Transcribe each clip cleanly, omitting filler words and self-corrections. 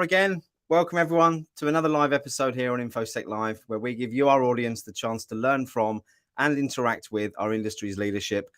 are again. Welcome everyone to another live episode here on Infosec Live, where we give you, our audience, the chance to learn from and interact with our industry's leadership.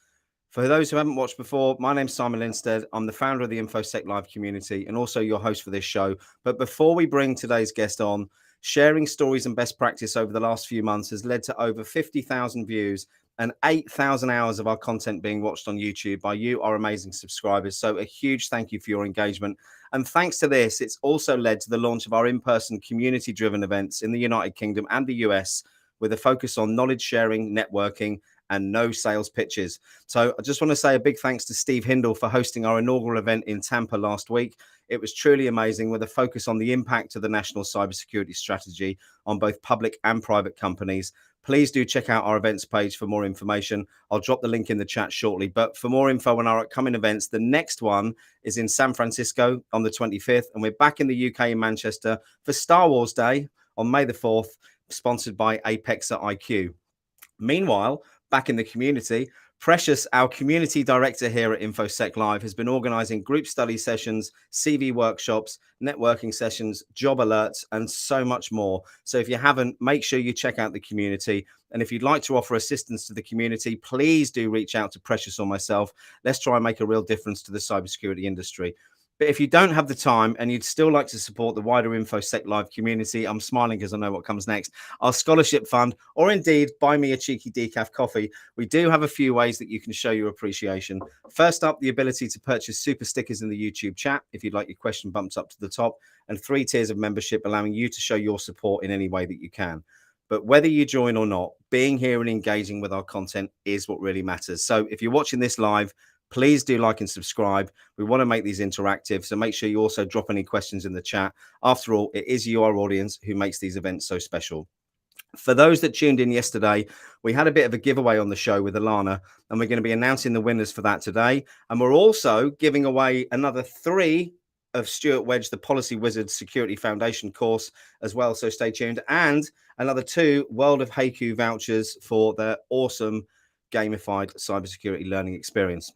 For those who haven't watched before, my name's Simon Linstead. I'm the founder of the Infosec Live community and also your host for this show. But before we bring today's guest on, sharing stories and best practice over the last few months has led to over 50,000 views and 8,000 hours of our content being watched on YouTube by you, our amazing subscribers. So a huge thank you for your engagement. And thanks to this, it's also led to the launch of our in-person community-driven events in the United Kingdom and the US, with a focus on knowledge sharing, networking, and no sales pitches. So I just want to say a big thanks to Steve Hindle for hosting our inaugural event in Tampa last week. It was truly amazing, with a focus on the impact of the national cybersecurity strategy on both public and private companies. Please do check out our events page for more information. I'll drop the link in the chat shortly. But for more info on our upcoming events, the next one is in San Francisco on the 25th. And we're back in the UK in Manchester for Star Wars Day on May the 4th, sponsored by Apexa IQ. Meanwhile, back in the community, Precious, our community director here at Infosec Live, has been organizing group study sessions, CV workshops, networking sessions, job alerts, and so much more. So if you haven't, make sure you check out the community. And if you'd like to offer assistance to the community, please do reach out to Precious or myself. Let's try and make a real difference to the cybersecurity industry. But if you don't have the time and you'd still like to support the wider Infosec Live community, I'm smiling because I know what comes next, our scholarship fund, or indeed buy me a cheeky decaf coffee, we do have a few ways that you can show your appreciation. First up, the ability to purchase super stickers in the YouTube chat if you'd like your question bumped up to the top, and 3 tiers of membership allowing you to show your support in any way that you can. But whether you join or not, being here and engaging with our content is what really matters. So if you're watching this live, please do like and subscribe. We want to make these interactive, so make sure you also drop any questions in the chat. After all, it is you, our audience, who makes these events so special. For those that tuned in yesterday, we had a bit of a giveaway on the show with Alana, and we're going to be announcing the winners for that today. And we're also giving away another 3 of Stuart Wedge, the Policy Wizard Security Foundation course as well, so stay tuned. And another 2 World of Haiku vouchers for their awesome gamified cybersecurity learning experience.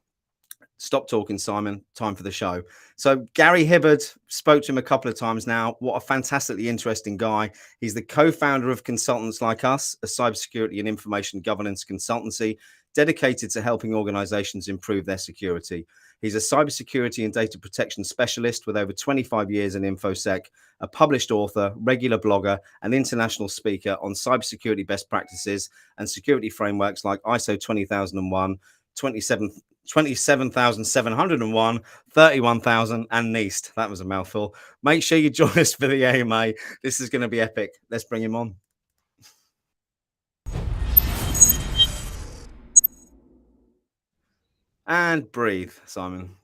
Stop talking, Simon. Time for the show. So Gary Hibberd, spoke to him a couple of times now. What a fantastically interesting guy. He's the co-founder of Consultants Like Us, a cybersecurity and information governance consultancy dedicated to helping organizations improve their security. He's a cybersecurity and data protection specialist with over 25 years in InfoSec, a published author, regular blogger, and international speaker on cybersecurity best practices and security frameworks like ISO 20001, 27,701, 31,000, and NIST. That was a mouthful. Make sure you join us for the AMA. This is going to be epic. Let's bring him on. And breathe, Simon.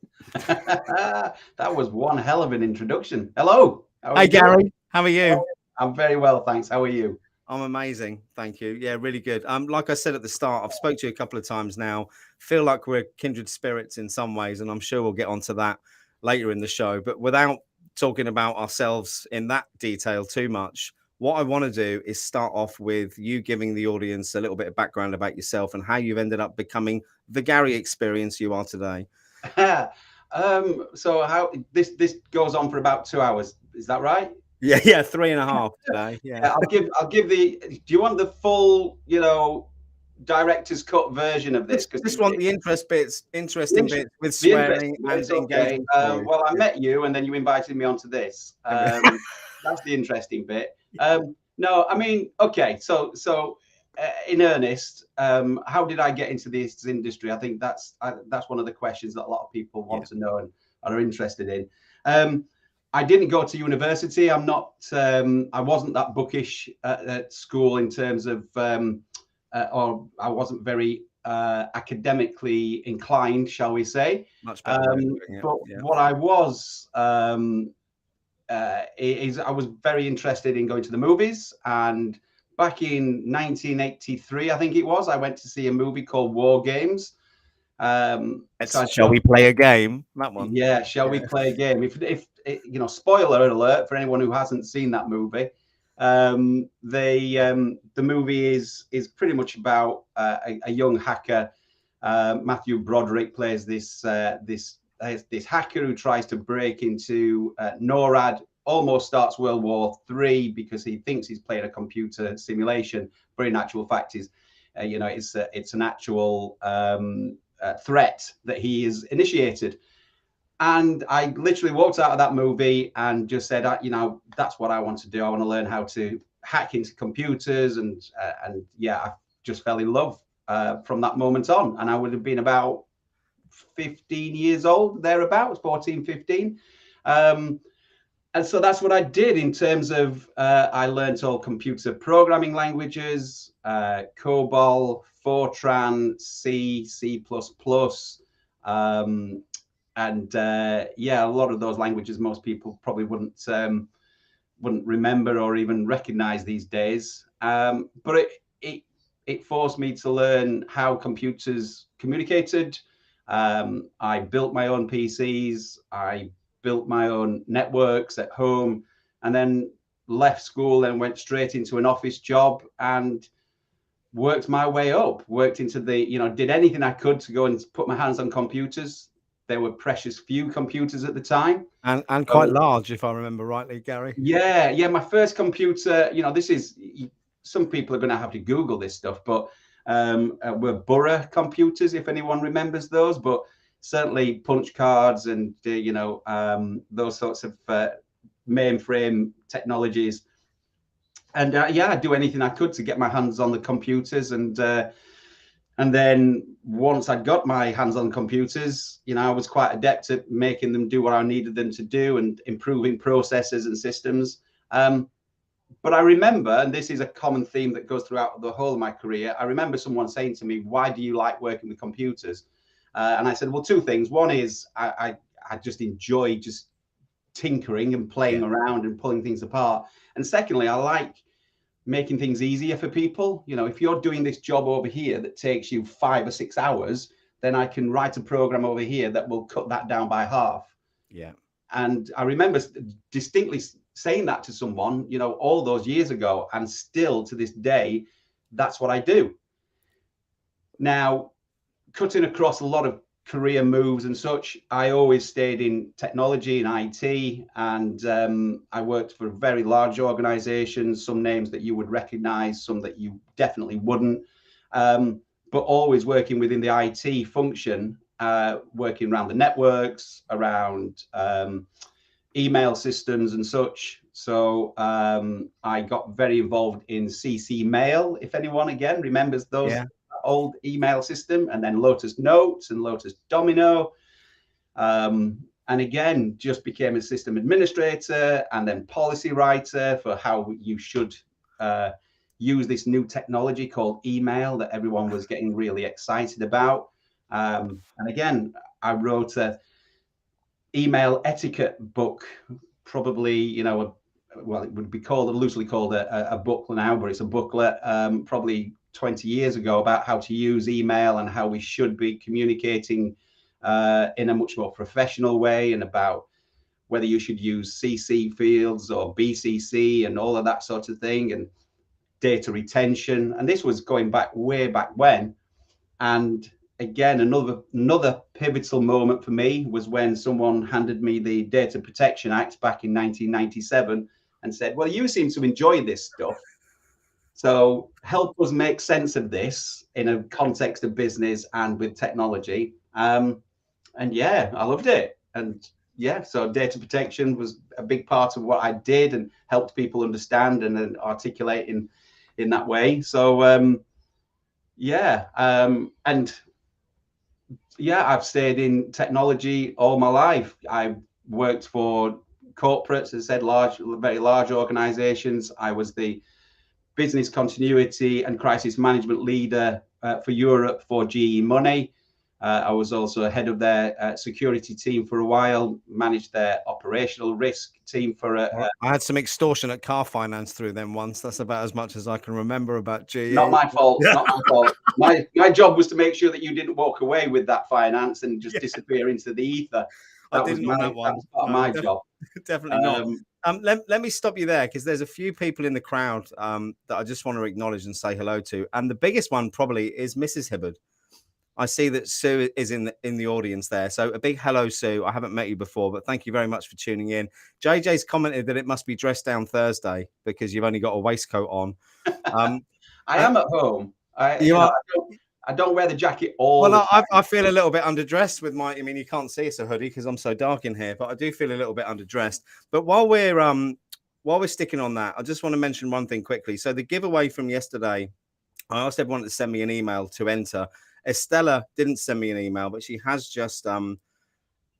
That was one hell of an introduction. Hello. Hey, Gary. How are you? I'm very well, thanks. How are you? I'm amazing. Thank you. Yeah, really good. Like I said at the start, I've spoke to you a couple of times now. Feel like we're kindred spirits in some ways, and I'm sure we'll get onto that later in the show. But without talking about ourselves in that detail too much, what I want to do is start off with you giving the audience a little bit of background about yourself and how you've ended up becoming the Gary experience you are today. So how this goes on for about 2 hours. Is that right? Yeah, 3.5 today. Yeah. I'll give the. Do you want the full, director's cut version of this? Because just want the interesting bits with swearing and engagement. Well, I met you, and then you invited me onto this. That's the interesting bit. No, I mean, okay. So in earnest, how did I get into this industry? I think that's one of the questions that a lot of people want to know and are interested in. I didn't go to university. I'm not. I wasn't that bookish at school in terms of, or I wasn't very academically inclined, shall we say? Much better. What I was is I was very interested in going to the movies. And back in 1983, I think it was, I went to see a movie called War Games. Shall we play a game? That one. Yeah, shall we play a game? If spoiler alert for anyone who hasn't seen that movie. The movie is pretty much about a young hacker. Matthew Broderick plays this hacker who tries to break into NORAD almost starts World War III because he thinks he's playing a computer simulation, but in actual fact is, it's an actual threat that he is initiated. And I literally walked out of that movie and just said, that's what I want to do. I want to learn how to hack into computers, and I just fell in love from that moment on. And I would have been about 15 years old, thereabouts, 14, 15. And so that's what I did in terms of, I learned all computer programming languages, COBOL, Fortran, C, C++, and a lot of those languages most people probably wouldn't remember or even recognize these days. But it forced me to learn how computers communicated. I built my own PCs. I built my own networks at home, and then left school and went straight into an office job and worked my way up, worked into did anything I could to go and put my hands on computers. There were precious few computers at the time. And quite large, if I remember rightly, Gary. Yeah. My first computer, this is, some people are going to have to Google this stuff, but were Burra computers, if anyone remembers those, but certainly punch cards and, those sorts of mainframe technologies. And I'd do anything I could to get my hands on the computers. And then once I'd got my hands on computers, I was quite adept at making them do what I needed them to do and improving processes and systems. But I remember, and this is a common theme that goes throughout the whole of my career, I remember someone saying to me, why do you like working with computers? And I said, well, two things. One is I just enjoy just tinkering and playing around and pulling things apart. And secondly, I like making things easier for people. If you're doing this job over here that takes you 5 or 6 hours, then I can write a program over here that will cut that down by half. Yeah. And I remember distinctly saying that to someone, all those years ago, and still to this day, that's what I do. Now, cutting across a lot of career moves and such, I always stayed in technology and IT, and I worked for very large organizations, some names that you would recognize, some that you definitely wouldn't, but always working within the IT function, working around the networks, around email systems and such. So I got very involved in CC Mail, if anyone again remembers those. Yeah. Old email system, and then Lotus Notes and Lotus Domino, and again just became a system administrator and then policy writer for how you should use this new technology called email that everyone was getting really excited about. And again, I wrote a email etiquette book, probably, well, it would be loosely called a booklet now, but it's a booklet, probably 20 years ago, about how to use email and how we should be communicating in a much more professional way, and about whether you should use CC fields or BCC and all of that sort of thing, and data retention. And this was going back way back when. And again, another pivotal moment for me was when someone handed me the Data Protection Act back in 1997 and said, well, you seem to enjoy this stuff, so help us make sense of this in a context of business and with technology. And yeah, I loved it. And yeah, so data protection was a big part of what I did and helped people understand and articulate in that way. So and yeah, I've stayed in technology all my life. I worked for corporates, as I said, very large organizations. I was the business continuity and crisis management leader for Europe for GE Money. I was also head of their security team for a while, managed their operational risk team for I had some extortion at car finance through them once. That's about as much as I can remember about GE. Not my fault. Not my fault. My job was to make sure that you didn't walk away with that finance and just disappear into the ether. That was part of my job. Definitely not. Let me stop you there, because there's a few people in the crowd that I just want to acknowledge and say hello to. And the biggest one probably is Mrs. Hibberd. I see that Sue is in the audience there. So a big hello, Sue. I haven't met you before, but thank you very much for tuning in. JJ's commented that it must be dressed down Thursday because you've only got a waistcoat on. I am at home. You are. I don't wear the jacket all the Well, time. I feel a little bit underdressed with my. I mean, you can't see it's a hoodie because I'm so dark in here, but I do feel a little bit underdressed. But while we're sticking on that, I just want to mention one thing quickly. So the giveaway from yesterday, I asked everyone to send me an email to enter. Estella didn't send me an email, but she has just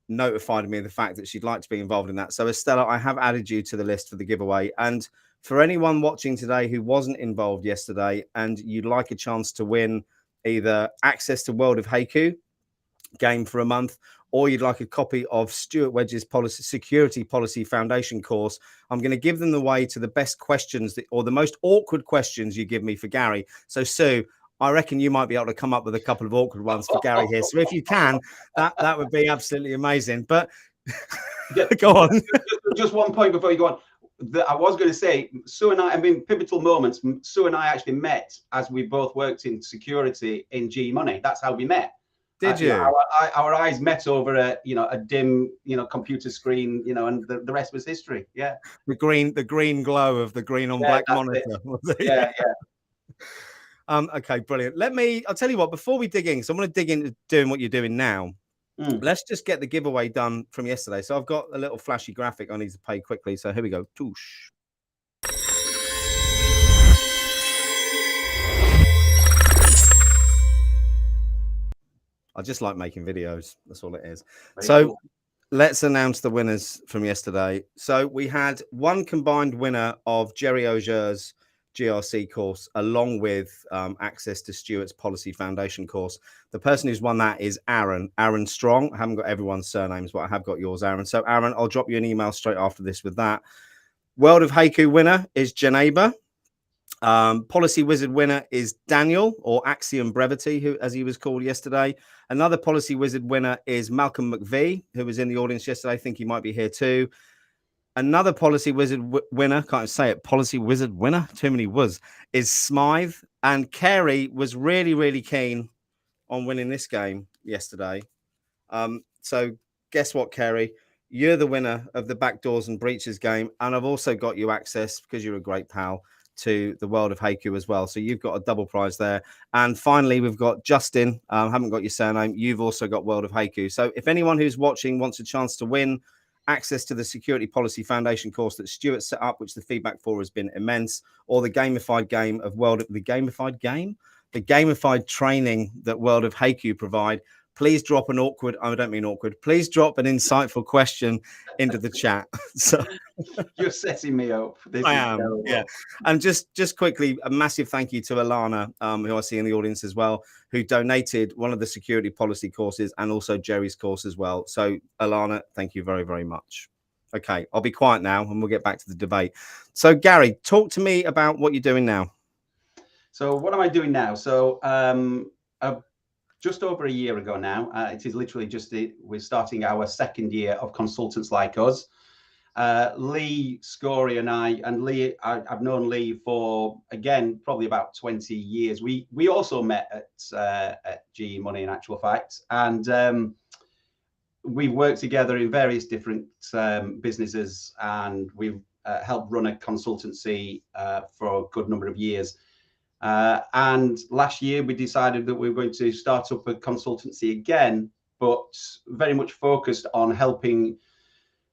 notified me of the fact that she'd like to be involved in that. So Estella, I have added you to the list for the giveaway. And for anyone watching today who wasn't involved yesterday and you'd like a chance to win either access to World of Haiku game for a month, or you'd like a copy of Stuart Wedge's Security Policy Foundation course, I'm going to give them the way to the best questions or the most awkward questions you give me for Gary. So Sue, I reckon you might be able to come up with a couple of awkward ones for Gary here. So if you can, that would be absolutely amazing. But go on. Just one point before you go on. I was going to say, Sue and I mean, pivotal moments. Sue and I actually met as we both worked in security in G Money. That's how we met. Did you? Our eyes met over a dim computer screen, and the rest was history. Yeah. The green glow of the green on black monitor. Yeah. Okay, brilliant. I'll tell you what, before we dig in, so I'm going to dig into doing what you're doing now. Let's just get the giveaway done from yesterday. So I've got a little flashy graphic I need to pay quickly. So here we go. Toosh. I just like making videos. That's all it is. Very cool. Let's announce the winners from yesterday. So we had one combined winner of Jerry Auger's GRC course, along with access to Stuart's Policy Foundation course. The person who's won that is Aaron Strong. I haven't got everyone's surnames, but I have got yours, Aaron. So Aaron, I'll drop you an email straight after this with that. World of Haiku winner is Janeba. Policy Wizard winner is Daniel, or Axiom Brevity, who, as he was called yesterday. Another Policy Wizard winner is Malcolm McVie, who was in the audience yesterday. I think he might be here too. Another Policy Wizard winner, can't say it, Policy Wizard winner, too many was, is Smythe. And Carey was really, really keen on winning this game yesterday. So guess what, Carey? You're the winner of the Backdoors and Breaches game. And I've also got you access, because you're a great pal, to the World of Haiku as well. So you've got a double prize there. And finally, we've got Justin. Haven't got your surname. You've also got World of Haiku. So if anyone who's watching wants a chance to win access to the Security Policy Foundation course that Stuart set up, which the feedback for has been immense, or the gamified game of the gamified training that World of Haiku provide, please drop an please drop an insightful question into the chat. So you're setting me up. I am. Yeah. And just quickly, a massive thank you to Alana, who I see in the audience as well, who donated one of the security policy courses and also Jerry's course as well. So Alana, thank you very, very much. Okay, I'll be quiet now and we'll get back to the debate. So Gary, talk to me about what you're doing now. So what am I doing now? So just over a year ago now, it is literally we're starting our second year of Consultants Like Us. Lee Scory and I've known Lee for, again, probably about 20 years. We also met at GE Money, in actual fact, and we've worked together in various different businesses, and we've helped run a consultancy for a good number of years. And last year we decided that we were going to start up a consultancy again, but very much focused on helping,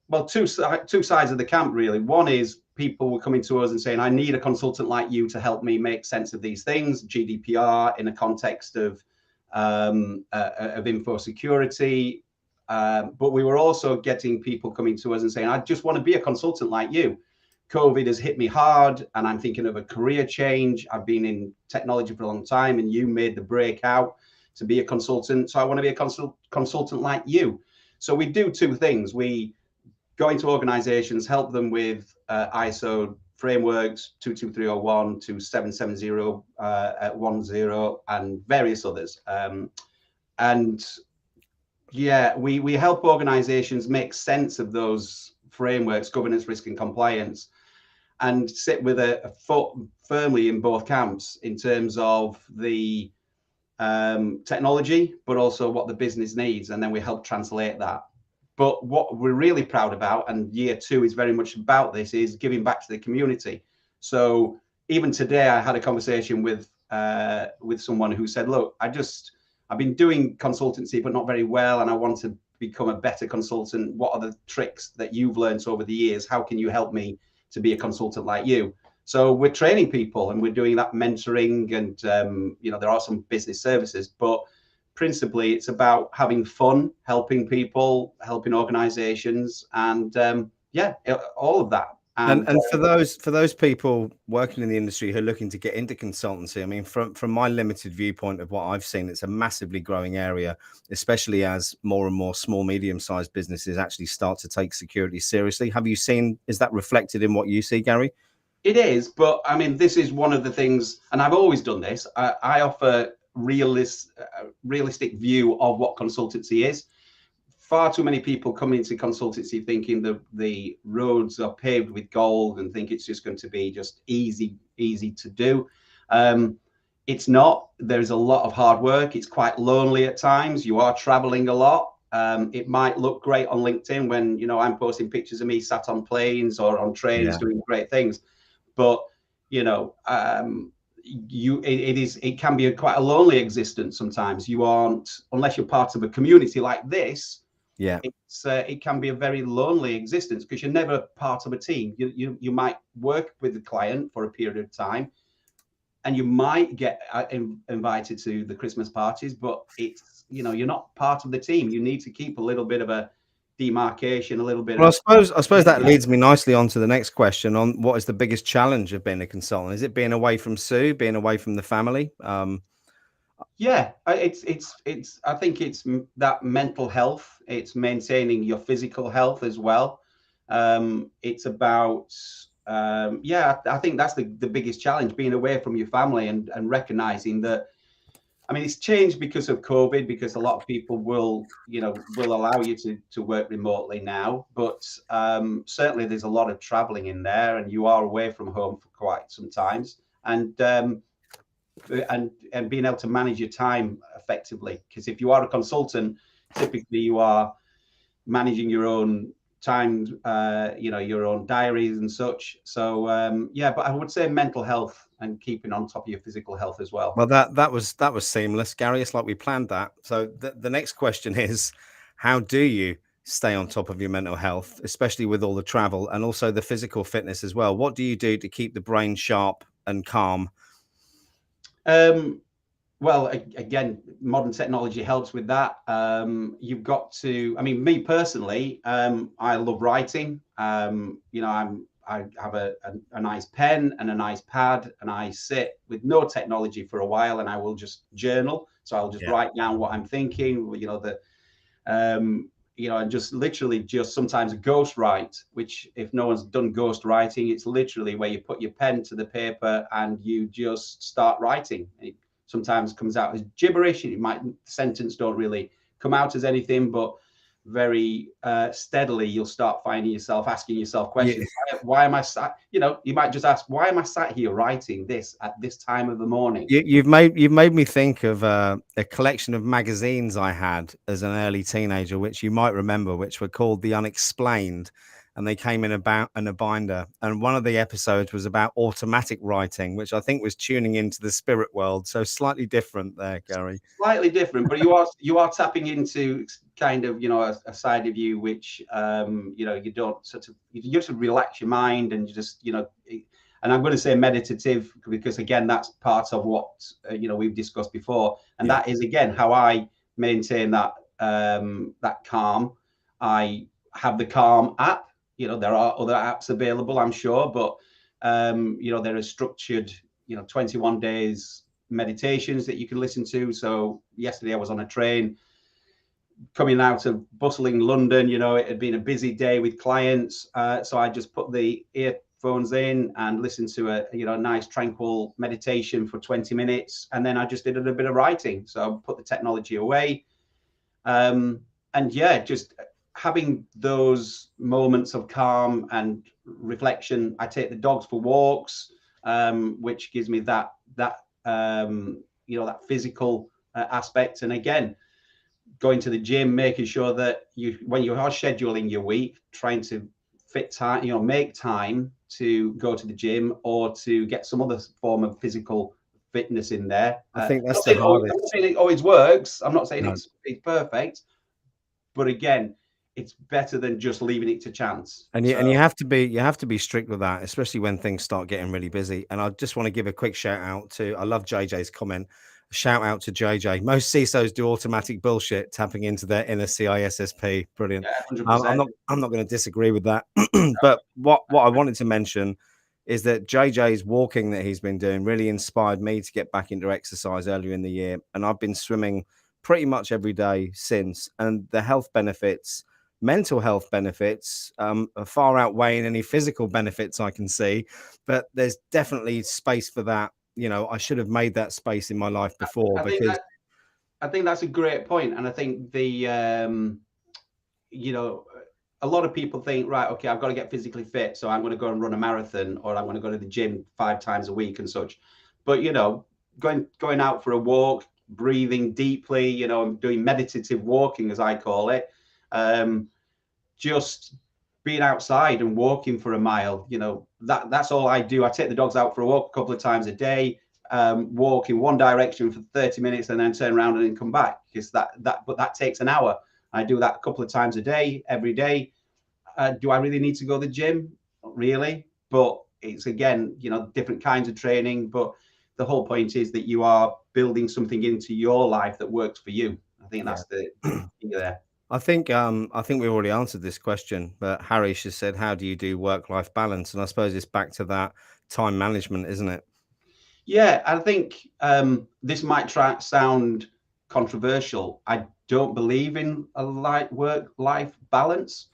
well, two sides of the camp, really. One is people were coming to us and saying, I need a consultant like you to help me make sense of these things, GDPR in a context of info security. But we were also getting people coming to us and saying, I just want to be a consultant like you. COVID has hit me hard and I'm thinking of a career change. I've been in technology for a long time and you made the breakout to be a consultant. So I want to be a consultant like you. So we do two things. We go into organizations, help them with ISO frameworks 22301 to 77010 and various others. And yeah, we help organizations make sense of those frameworks, governance, risk and compliance, and sit with a foot firmly in both camps in terms of the technology, but also what the business needs, and then we help translate that. But what we're really proud about, and year 2 is very much about this, is giving back to the community. So even today, I had a conversation with someone who said, "Look, I've been doing consultancy, but not very well, and I want to become a better consultant. What are the tricks that you've learned over the years? How can you help me to be a consultant like you?" So we're training people, and we're doing that mentoring, and there are some business services, but principally it's about having fun, helping people, helping organizations, and all of that. And for those people working in the industry who are looking to get into consultancy, I mean, from my limited viewpoint of what I've seen, it's a massively growing area, especially as more and more small, medium-sized businesses actually start to take security seriously. Have you seen, is that reflected in what you see, Gary? It is, but I mean, this is one of the things, and I've always done this. I offer realistic view of what consultancy is. Far too many people come into consultancy thinking the roads are paved with gold and think it's just going to be just easy to do. It's not. There's a lot of hard work. It's quite lonely at times. You are traveling a lot. It might look great on LinkedIn when I'm posting pictures of me sat on planes or on trains doing great things, but it can be quite a lonely existence sometimes. You aren't, unless you're part of a community like this. Yeah, it can be a very lonely existence because you're never part of a team. You might work with the client for a period of time, and you might get invited to the Christmas parties, but it's you're not part of the team. You need to keep a little bit of a demarcation, a little bit. Well, I suppose that leads me nicely on to the next question on what is the biggest challenge of being a consultant? Is it being away from Sue, being away from the family? Yeah, it's I think it's that mental health. It's maintaining your physical health as well. It's about I think that's the biggest challenge, being away from your family and recognizing that. I mean, it's changed because of COVID, because a lot of people will allow you to work remotely now, but certainly there's a lot of traveling in there, and you are away from home for quite some times, and being able to manage your time effectively, because if you are a consultant, typically you are managing your own time, your own diaries and such. So but I would say mental health and keeping on top of your physical health as well. Well, that was seamless, Gary. It's like we planned that. So the next question is, how do you stay on top of your mental health, especially with all the travel and also the physical fitness as well? What do you do to keep the brain sharp and calm? Well, again, modern technology helps with that. You've got to, I mean, me personally, I love writing. I have a nice pen and a nice pad, and I sit with no technology for a while, and I will just journal. So I'll just write down what I'm thinking, and just literally just sometimes ghost write, which if no one's done ghost writing, it's literally where you put your pen to the paper and you just start writing. It sometimes comes out as gibberish. Sentence don't really come out as anything, but very steadily you'll start finding yourself asking yourself questions. Why am I sat? You might just ask, why am I sat here writing this at this time of the morning? You've made me think of a collection of magazines I had as an early teenager, which you might remember, which were called The Unexplained, and they came in a binder. And one of the episodes was about automatic writing, which I think was tuning into the spirit world. So slightly different there, Gary. Slightly different, but you are tapping into kind of a side of you which you don't you just relax your mind, and you just and I'm going to say meditative, because again that's part of what we've discussed before, and that is again how I maintain that that calm. I have the Calm app. There are other apps available, I'm sure, but there are structured 21 days meditations that you can listen to. So yesterday I was on a train coming out of bustling London. It had been a busy day with clients, so I just put the earphones in and listened to a nice tranquil meditation for 20 minutes, and then I just did a bit of writing. So I put the technology away, and just having those moments of calm and reflection. I take the dogs for walks, which gives me that physical aspect. And again, going to the gym, making sure that when you are scheduling your week, trying to fit time, make time to go to the gym or to get some other form of physical fitness in there. I think that's the hardest. I'm not saying it always works. I'm not saying No. it's perfect, but again, it's better than just leaving it to chance. And you have to be strict with that, especially when things start getting really busy. And I just want to give a quick shout out to, I love JJ's comment. Shout out to JJ. Most CISOs do automatic bullshit, tapping into their inner CISSP. Brilliant. Yeah, I'm not going to disagree with that. But what I wanted to mention is that JJ's walking that he's been doing really inspired me to get back into exercise earlier in the year. And I've been swimming pretty much every day since. And the health benefits, mental health benefits, are far outweighing any physical benefits I can see. But there's definitely space for that. I should have made that space in my life before. I think that's a great point. And I think a lot of people think, right, okay, I've got to get physically fit, so I'm going to go and run a marathon, or I'm going to go to the gym 5 times a week and such. But, going out for a walk, breathing deeply, doing meditative walking, as I call it, just being outside and walking for a mile, that's all I do. I take the dogs out for a walk a couple of times a day, walk in one direction for 30 minutes and then turn around and then come back, because but that takes an hour. I do that a couple of times a day, every day. Do I really need to go to the gym? Not really, but it's, again, different kinds of training. But the whole point is that you are building something into your life that works for you. I think that's the thing there. I think we've already answered this question, but Harry just said, how do you do work-life balance? And I suppose it's back to that time management, isn't it? Yeah, I think this might sound controversial. I don't believe in a work-life balance,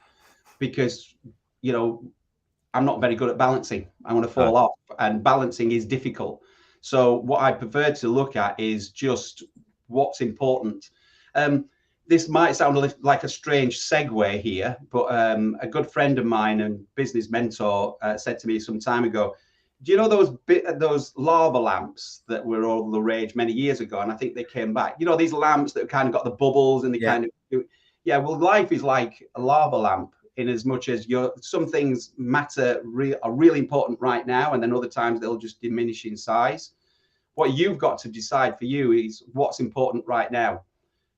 because, I'm not very good at balancing. I want to fall off, and balancing is difficult. So what I prefer to look at is just what's important. This might sound like a strange segue here, but a good friend of mine and business mentor said to me some time ago, do you know those lava lamps that were all the rage many years ago? And I think they came back. These lamps that kind of got the bubbles and well, life is like a lava lamp, in as much as some things are really important right now, and then other times they'll just diminish in size. What you've got to decide for you is what's important right now.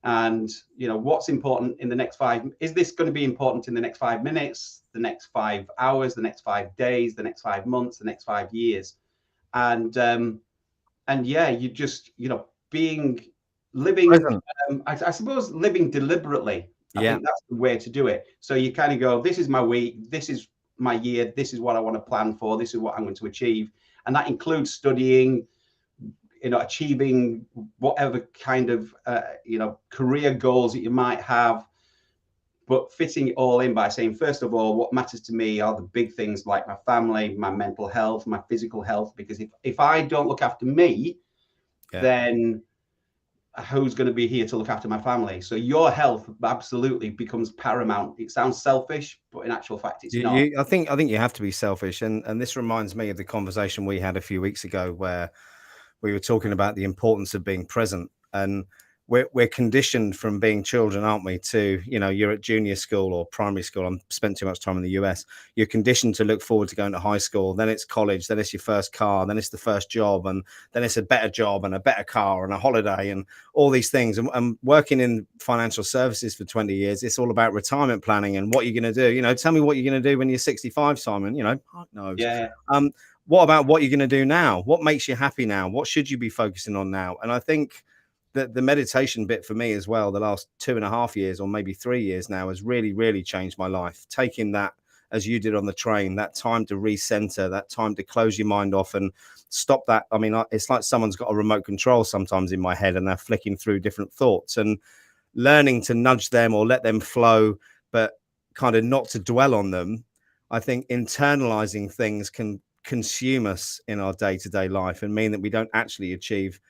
And what's important in the next is this going to be important in the next 5 minutes, the next 5 hours, the next 5 days, the next 5 months, the next 5 years? And you just living I suppose living deliberately. I think that's the way to do it. So you kind of go, this is my week, this is my year, this is what I want to plan for, this is what I'm going to achieve. And that includes studying, achieving whatever kind of, career goals that you might have, but fitting it all in by saying, first of all, what matters to me are the big things like my family, my mental health, my physical health, because if I don't look after me, then who's going to be here to look after my family? So your health absolutely becomes paramount. It sounds selfish, but in actual fact, it's not. I think you have to be selfish. And this reminds me of the conversation we had a few weeks ago, where we were talking about the importance of being present. And we're conditioned from being children, aren't we, to, you're at junior school or primary school. I'm spent too much time in the US. You're conditioned to look forward to going to high school. Then it's college. Then it's your first car. Then it's the first job. And then it's a better job and a better car and a holiday and all these things. And working in financial services for 20 years, it's all about retirement planning and what you're going to do. Tell me what you're going to do when you're 65, Simon. Fuck knows. Yeah. What about what you're going to do now? What makes you happy now? What should you be focusing on now? And I think that the meditation bit for me as well, the last 2.5 years or maybe 3 years now, has really, really changed my life. Taking that, as you did on the train, that time to recenter, that time to close your mind off and stop that. I mean, it's like someone's got a remote control sometimes in my head and they're flicking through different thoughts, and learning to nudge them or let them flow, but kind of not to dwell on them. I think internalizing things can consume us in our day-to-day life and mean that we don't actually achieve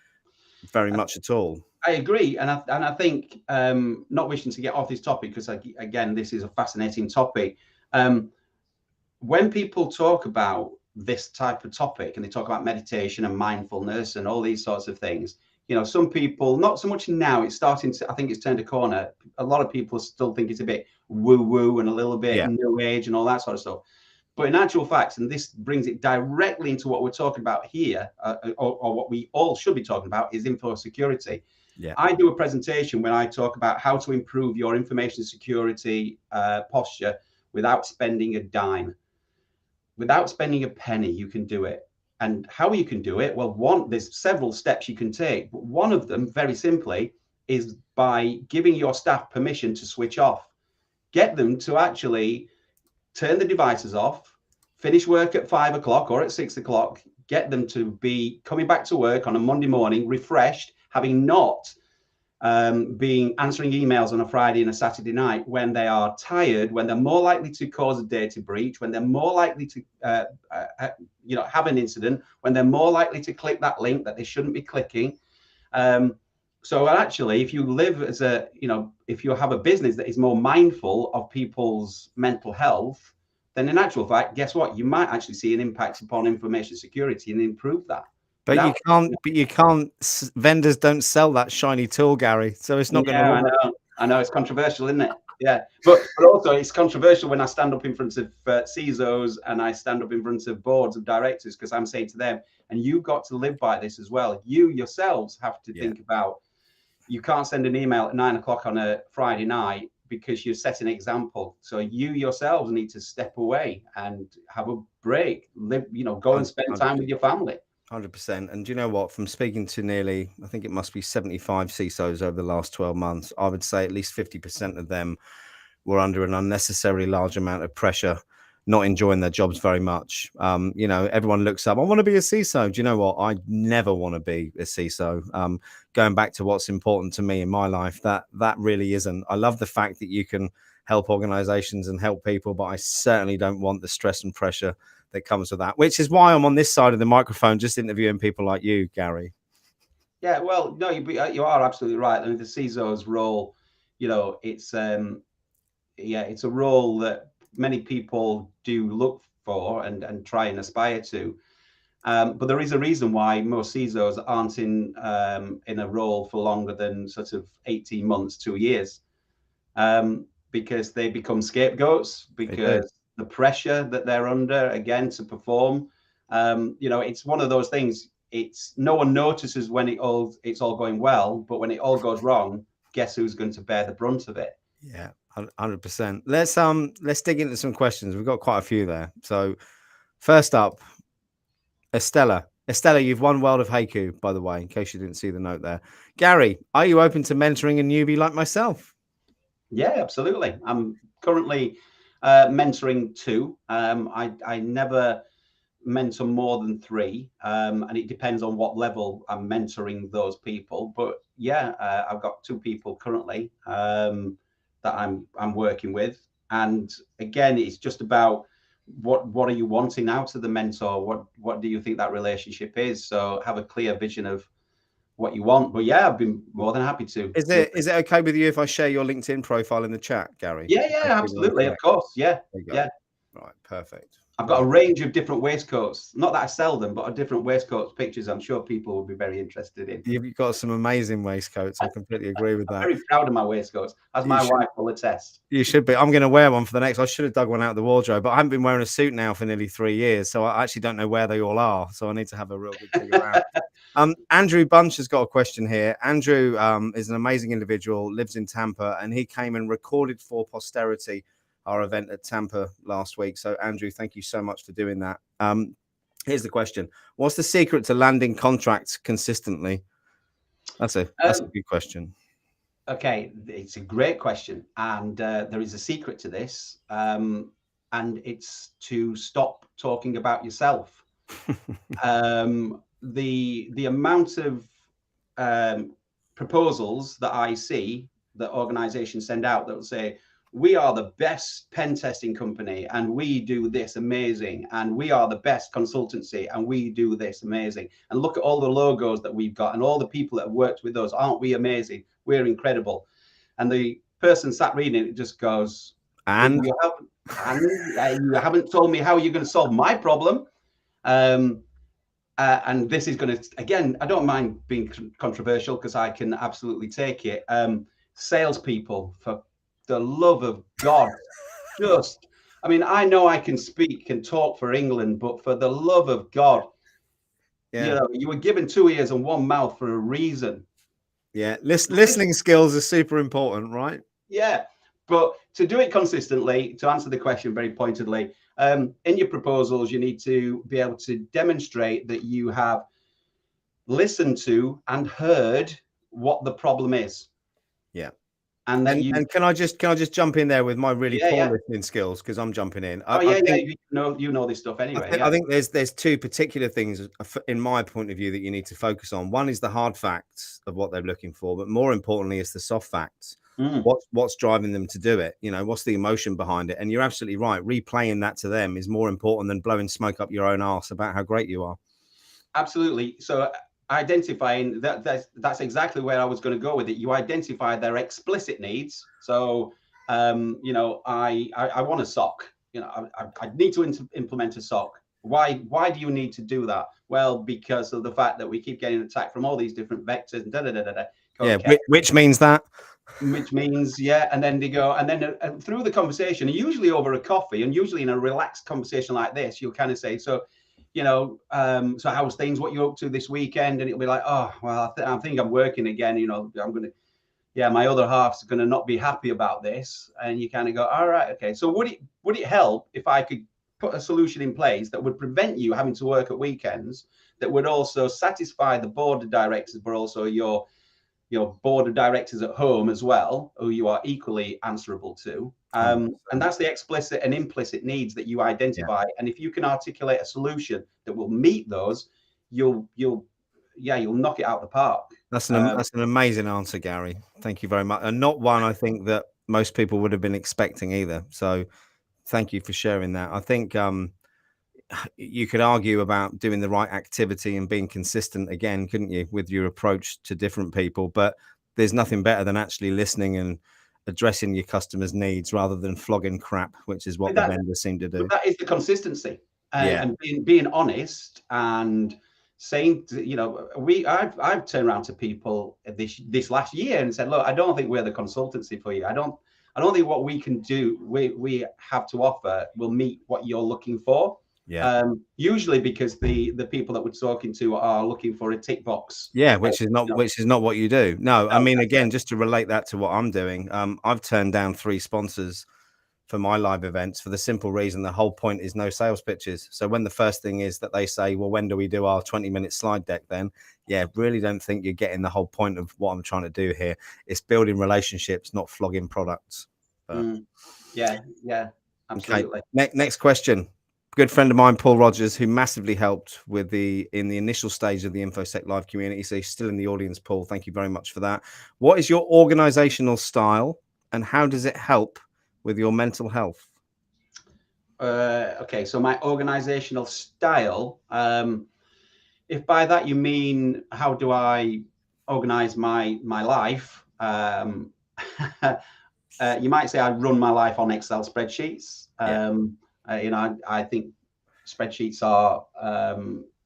very much at all. I agree, and I think, not wishing to get off this topic, because again, this is a fascinating topic. When people talk about this type of topic and they talk about meditation and mindfulness and all these sorts of things, some people, not so much now, it's starting to, I think it's turned a corner. A lot of people still think it's a bit woo-woo and a little bit new age and all that sort of stuff. But in actual fact, and this brings it directly into what we're talking about here, or what we all should be talking about, is info security. Yeah. I do a presentation when I talk about how to improve your information security posture without spending a dime. Without spending a penny, you can do it. And how you can do it? Well, there's several steps you can take, but one of them, very simply, is by giving your staff permission to switch off. Get them to actually turn the devices off, finish work at 5 o'clock or at 6 o'clock, get them to be coming back to work on a Monday morning, refreshed, having not being answering emails on a Friday and a Saturday night, when they are tired, when they're more likely to cause a data breach, when they're more likely to have an incident, when they're more likely to click that link that they shouldn't be clicking. So actually, if you live as if you have a business that is more mindful of people's mental health, then in actual fact, guess what? You might actually see an impact upon information security and improve that. But you can't. Vendors don't sell that shiny tool, Gary. So it's not going to. Yeah, I know. It's controversial, isn't it? Yeah, but also it's controversial when I stand up in front of CISOs and I stand up in front of boards of directors, because I'm saying to them, and you've got to live by this as well. You yourselves have to think about. You can't send an email at 9 o'clock on a Friday night, because you're setting an example. So you yourselves need to step away and have a break. Live, go and spend time with your family. 100%. And do you know what? From speaking to nearly, I think it must be 75 CISOs over the last 12 months, I would say at least 50% of them were under an unnecessarily large amount of pressure, not enjoying their jobs very much. Everyone looks up, I want to be a CISO. Do you know what? I never want to be a CISO. Going back to what's important to me in my life, that really isn't. I love the fact that you can help organizations and help people, but I certainly don't want the stress and pressure that comes with that, which is why I'm on this side of the microphone, just interviewing people like you, Gary. Yeah, well, no, you are absolutely right. I mean, the CISO's role, it's it's a role that many people do look for and try and aspire to. But there is a reason why most CISOs aren't in a role for longer than sort of 18 months, 2 years, because they become scapegoats, because the pressure that they're under, again, to perform. It's one of those things. It's no one notices when it's all going well, but when it all goes wrong, guess who's going to bear the brunt of it? Yeah, 100%. Let's dig into some questions. We've got quite a few there. So first up, Estella, you've won World of Haiku, by the way, in case you didn't see the note there. Gary, are you open to mentoring a newbie like myself? Yeah, absolutely. I'm currently mentoring 2. I never mentor more than 3, and it depends on what level I'm mentoring those people. But yeah, I've got 2 people currently that I'm working with, and again, it's just about what are you wanting out of the mentor? What do you think that relationship is? So have a clear vision of what you want. But yeah, I've been more than happy to. Is it okay with you if I share your LinkedIn profile in the chat, Gary? Yeah, absolutely, of course. Yeah, yeah. Right, perfect. I've got a range of different waistcoats. Not that I sell them, but different waistcoats pictures. I'm sure people will be very interested in. You've got some amazing waistcoats. I completely agree with that. I'm very proud of my waistcoats, as my wife will attest. You should be. I'm going to wear one for the next. I should have dug one out of the wardrobe, but I haven't been wearing a suit now for nearly 3 years, so I actually don't know where they all are. So I need to have a real good dig around. Andrew Bunch has got a question here. Andrew is an amazing individual, lives in Tampa, and he came and recorded for posterity our event at Tampa last week. So Andrew, thank you so much for doing that. Here's the question: what's the secret to landing contracts consistently? That's a good question. Okay, it's a great question, and there is a secret to this, and it's to stop talking about yourself. The amount of proposals that I see that organizations send out that will say, we are the best pen testing company and we do this amazing, and we are the best consultancy and we do this amazing, and look at all the logos that we've got and all the people that have worked with us. Aren't we amazing? We're incredible. And the person sat reading it just goes, and you haven't told me how you're going to solve my problem. And and this is going to, again, I don't mind being controversial because I can absolutely take it. Salespeople, for the love of God, just, I mean, I know I can speak and talk for England, but for the love of God, you know, you were given 2 ears and 1 mouth for a reason. Yeah, listening skills are super important, right? Yeah, but to do it consistently, to answer the question very pointedly, in your proposals, you need to be able to demonstrate that you have listened to and heard what the problem is. Yeah. And that And can I just jump in there with my really poor listening skills, because I'm jumping in. Oh I yeah, think, you know this stuff anyway. I think there's two particular things in my point of view that you need to focus on. One is the hard facts of what they're looking for, but more importantly, it's the soft facts. What's driving them to do it? You know, what's the emotion behind it? And you're absolutely right. Replaying that to them is more important than blowing smoke up your own arse about how great you are. Absolutely. So identifying that's exactly where I was going to go with it. You identify their explicit needs. So you know, I want a SOC. You know, I need to implement a SOC. Why do you need to do that? Well, because of the fact that we keep getting attacked from all these different vectors and Yeah, which means that. Which means, yeah, and then they go, and then through the conversation, usually over a coffee, and usually in a relaxed conversation like this, you'll kind of say, so, you know, so how's things? What you up to this weekend? And it'll be like, oh, well, I think I'm working again. You know, I'm gonna, yeah, my other half's gonna not be happy about this. And you kind of go, all right, okay. So would it help if I could put a solution in place that would prevent you having to work at weekends, that would also satisfy the board of directors, but also your board of directors at home as well, who you are equally answerable to. And that's the explicit and implicit needs that you identify. And if you can articulate a solution that will meet those, you'll knock it out of the park. That's an amazing answer, Gary. Thank you very much. And not one I think that most people would have been expecting either. So thank you for sharing that. I think you could argue about doing the right activity and being consistent again, couldn't you, with your approach to different people? But there's nothing better than actually listening and addressing your customers' needs rather than flogging crap, which is what the vendors seem to do. That is the consistency, and being honest and saying, you know, I've turned around to people this last year and said, look, I don't think we're the consultancy for you. I don't think what we can do, we have to offer will meet what you're looking for. Usually because the people that we're talking to are looking for a tick box. Which is not what you do. No, I mean, again, just to relate that to what I'm doing, I've turned down 3 sponsors for my live events for the simple reason the whole point is no sales pitches. So when the first thing is that they say, well, when do we do our 20-minute slide deck, then really don't think you're getting the whole point of what I'm trying to do here. It's building relationships, not flogging products. Yeah, absolutely. Okay. Next question. Good friend of mine, Paul Rogers, who massively helped with in the initial stage of the Infosec Live community. So he's still in the audience, Paul. Thank you very much for that. What is your organizational style and how does it help with your mental health? Okay, so my organizational style, if by that you mean how do I organize my life, you might say I run my life on Excel spreadsheets. You know, I think spreadsheets are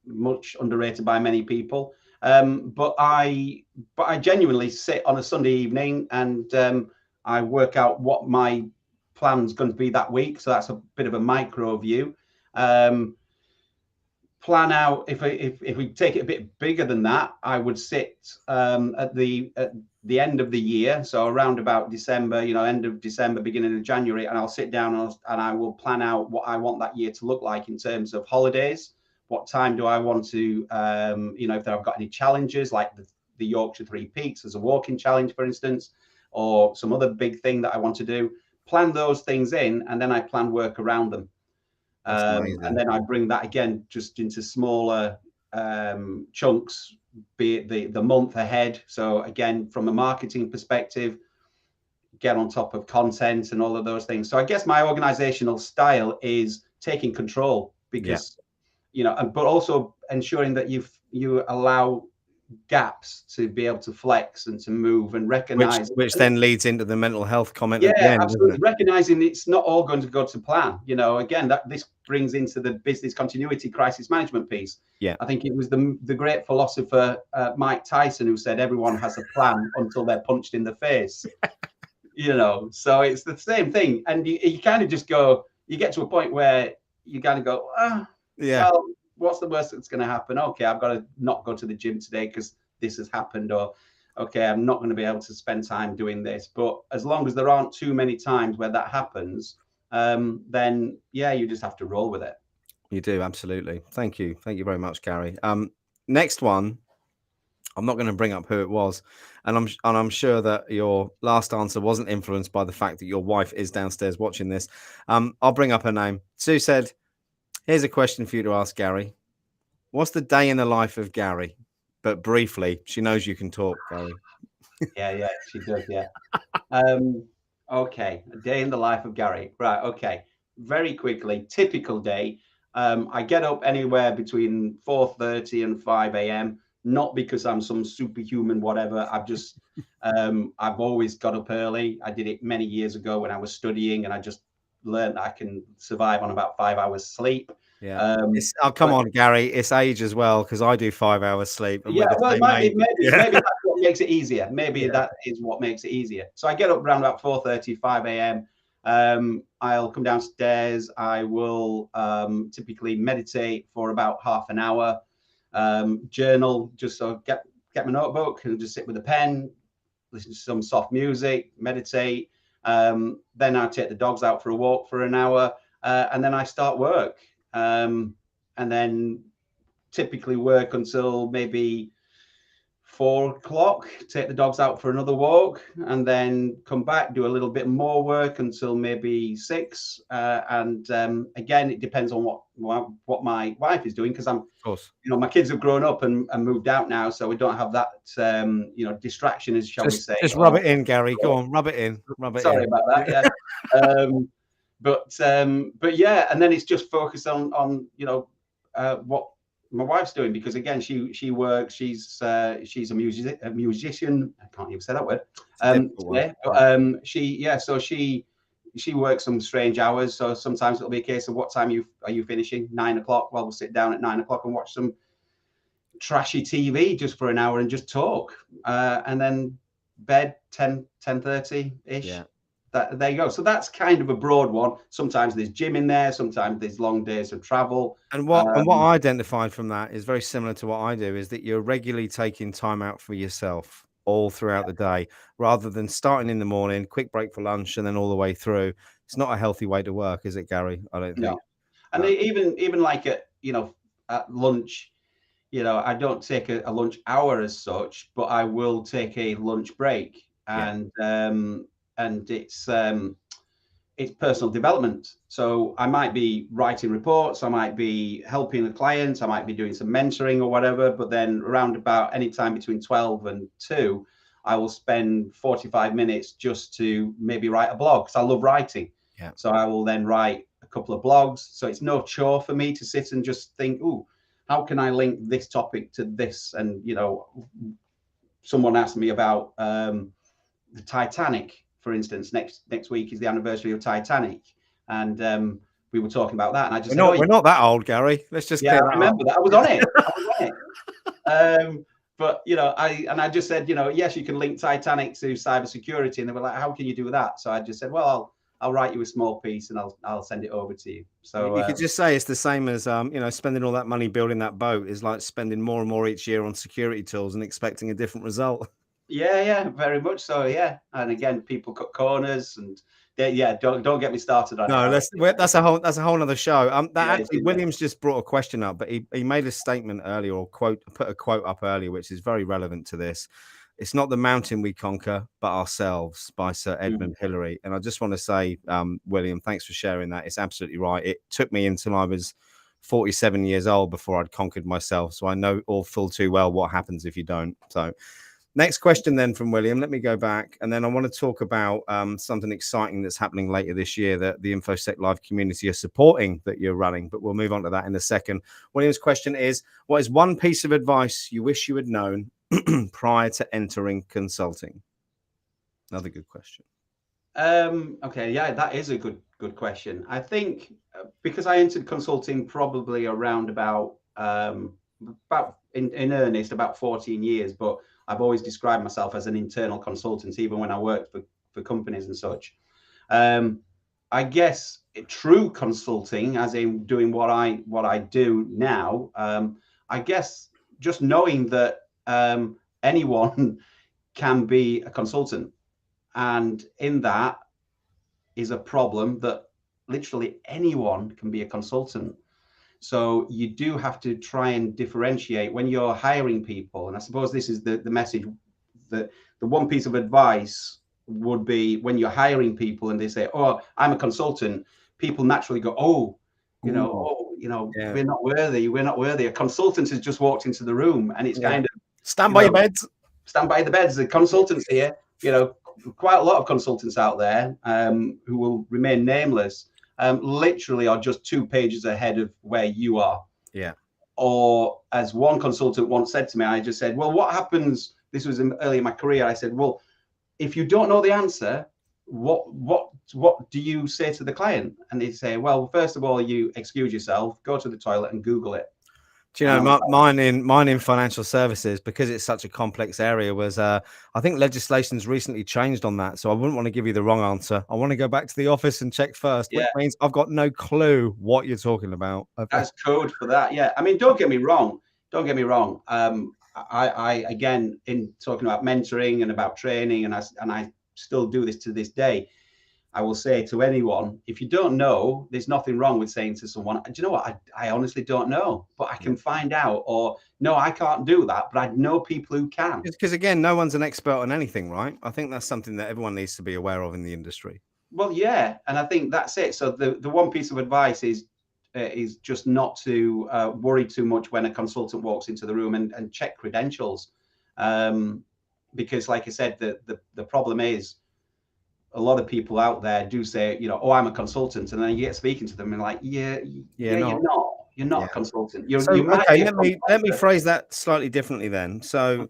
much underrated by many people. But I genuinely sit on a Sunday evening and I work out what my plan's going to be that week. So that's a bit of a micro view. Plan out, if we take it a bit bigger than that, I would sit at the end of the year, so around about December, you know, end of December, beginning of January, and I'll sit down and I will plan out what I want that year to look like in terms of holidays. What time do I want to, you know, if I've got any challenges like the Yorkshire Three Peaks as a walking challenge, for instance, or some other big thing that I want to do, plan those things in, and then I plan work around them. And then I bring that again just into smaller chunks, be it the month ahead. So again, from a marketing perspective, get on top of content and all of those things. So I guess my organizational style is taking control because, you know, but also ensuring that you allow gaps to be able to flex and to move and recognize. Which then leads into the mental health comment Yeah, at the end, absolutely. doesn't it? Recognizing it's not all going to go to plan. You know, again, that this brings into the business continuity crisis management piece. Yeah. I think it was the great philosopher Mike Tyson who said everyone has a plan until they're punched in the face. You know, so it's the same thing. And you kind of just go, you get to a point where you kind of go, well, what's the worst that's going to happen? Okay, I've got to not go to the gym today because this has happened, or okay, I'm not going to be able to spend time doing this. But as long as there aren't too many times where that happens, then yeah, you just have to roll with it. You do, absolutely. Thank you very much, Gary. Next one, I'm not going to bring up who it was, and I'm sure that your last answer wasn't influenced by the fact that your wife is downstairs watching this. I'll bring up her name. Sue said, "Here's a question for you to ask Gary. What's the day in the life of Gary?" But briefly, she knows you can talk, Gary. Yeah, she does. Yeah. Okay, a day in the life of Gary. Right. Okay. Very quickly, typical day. I get up anywhere between 4:30 and 5 a.m. Not because I'm some superhuman whatever. I've always got up early. I did it many years ago when I was studying, and I just learned I can survive on about 5 hours sleep. Yeah. Come on, Gary. It's age as well, because I do 5 hours sleep. And yeah, well, it might be, maybe that's what makes it easier. Maybe that is what makes it easier. So I get up around about 4:30, 5 a.m. I'll come downstairs. I will typically meditate for about half an hour, journal, just so get my notebook and just sit with a pen, listen to some soft music, meditate. Then I take the dogs out for a walk for an hour, and then I start work. And then typically work until maybe 4 o'clock, take the dogs out for another walk, and then come back, do a little bit more work until maybe 6. And again, it depends on what my wife is doing, because I'm, my kids have grown up and moved out now, so we don't have that, distraction, as shall we say. Just rub it in, Gary. Go on, rub it in. Sorry about that. Yeah. But yeah, and then it's just focused on what my wife's doing, because again, she works. She's a musician. I can't even say that word. So she works some strange hours. So sometimes it'll be a case of, what time are you finishing? 9 o'clock. Well, we'll sit down at 9 o'clock and watch some trashy TV just for an hour and just talk. And then bed 10:30 ish. Yeah. There you go. So that's kind of a broad one. Sometimes there's gym in there. Sometimes there's long days of travel. And what I identified from that is very similar to what I do, is that you're regularly taking time out for yourself all throughout the day, rather than starting in the morning, quick break for lunch, and then all the way through. It's not a healthy way to work, is it, Gary? I don't think. No. And even like at lunch, I don't take a lunch hour as such, but I will take a lunch break. And it's personal development. So I might be writing reports, I might be helping a client, I might be doing some mentoring or whatever, but then around about any time between 12 and 2, I will spend 45 minutes just to maybe write a blog, because I love writing. Yeah. So I will then write a couple of blogs. So it's no chore for me to sit and just think, how can I link this topic to this? And, someone asked me about the Titanic. For instance, next week is the anniversary of Titanic, and we were talking about that. And I just we're not that old, Gary. Let's just I remember that. I was on it. But I just said, yes, you can link Titanic to cybersecurity, and they were like, how can you do that? So I just said, well, I'll write you a small piece and I'll send it over to you. So you could just say it's the same as spending all that money building that boat is like spending more and more each year on security tools and expecting a different result. Yeah, very much so. Yeah, and again, people cut corners, and don't get me started on it. No, that's a whole other show. Williams just brought a question up, but he made a statement earlier, or put a quote up earlier, which is very relevant to this. It's not the mountain we conquer, but ourselves, by Sir Edmund Hillary. And I just want to say, William, thanks for sharing that. It's absolutely right. It took me until I was 47 years old before I'd conquered myself. So I know all full too well what happens if you don't. So next question then from William. Let me go back, and then I want to talk about something exciting that's happening later this year that the Infosec Live community are supporting, that you're running, but we'll move on to that in a second. William's question is, what is one piece of advice you wish you had known prior to entering consulting? Another good question. Okay, yeah, that is a good question. I think because I entered consulting probably around about in earnest about 14 years, but I've always described myself as an internal consultant, even when I worked for companies and such. I guess true consulting, as in doing what I do now, I guess just knowing that anyone can be a consultant, and in that is a problem that literally anyone can be a consultant. So you do have to try and differentiate when you're hiring people. And I suppose this is the message, that the one piece of advice would be when you're hiring people and they say, oh, I'm a consultant, people naturally go, oh, Yeah. we're not worthy. A consultant has just walked into the room, and it's kind of stand by your beds. Stand by the beds. The consultants here, quite a lot of consultants out there who will remain nameless, literally are just 2 pages ahead of where you are. Yeah. Or as one consultant once said to me, I just said, well, what happens? This was early in my career. I said, well, if you don't know the answer, what do you say to the client? And they say, well, first of all, you excuse yourself, go to the toilet and Google it. Do you know, mine in financial services, because it's such a complex area, was I think legislation's recently changed on that. So I wouldn't want to give you the wrong answer. I want to go back to the office and check first, which means I've got no clue what you're talking about. That's code for that. Yeah. I mean, don't get me wrong. I again, in talking about mentoring and about training, and I still do this to this day, I will say to anyone, if you don't know, there's nothing wrong with saying to someone, do you know what? I honestly don't know, but I can find out. Or no, I can't do that, but I know people who can. Because again, no one's an expert on anything, right? I think that's something that everyone needs to be aware of in the industry. Well, yeah, and I think that's it. So the one piece of advice is just not to worry too much when a consultant walks into the room, and check credentials, because, like I said, the problem is, a lot of people out there do say, oh, I'm a consultant, and then you get speaking to them and like, you're not a consultant. Let me phrase that slightly differently then. So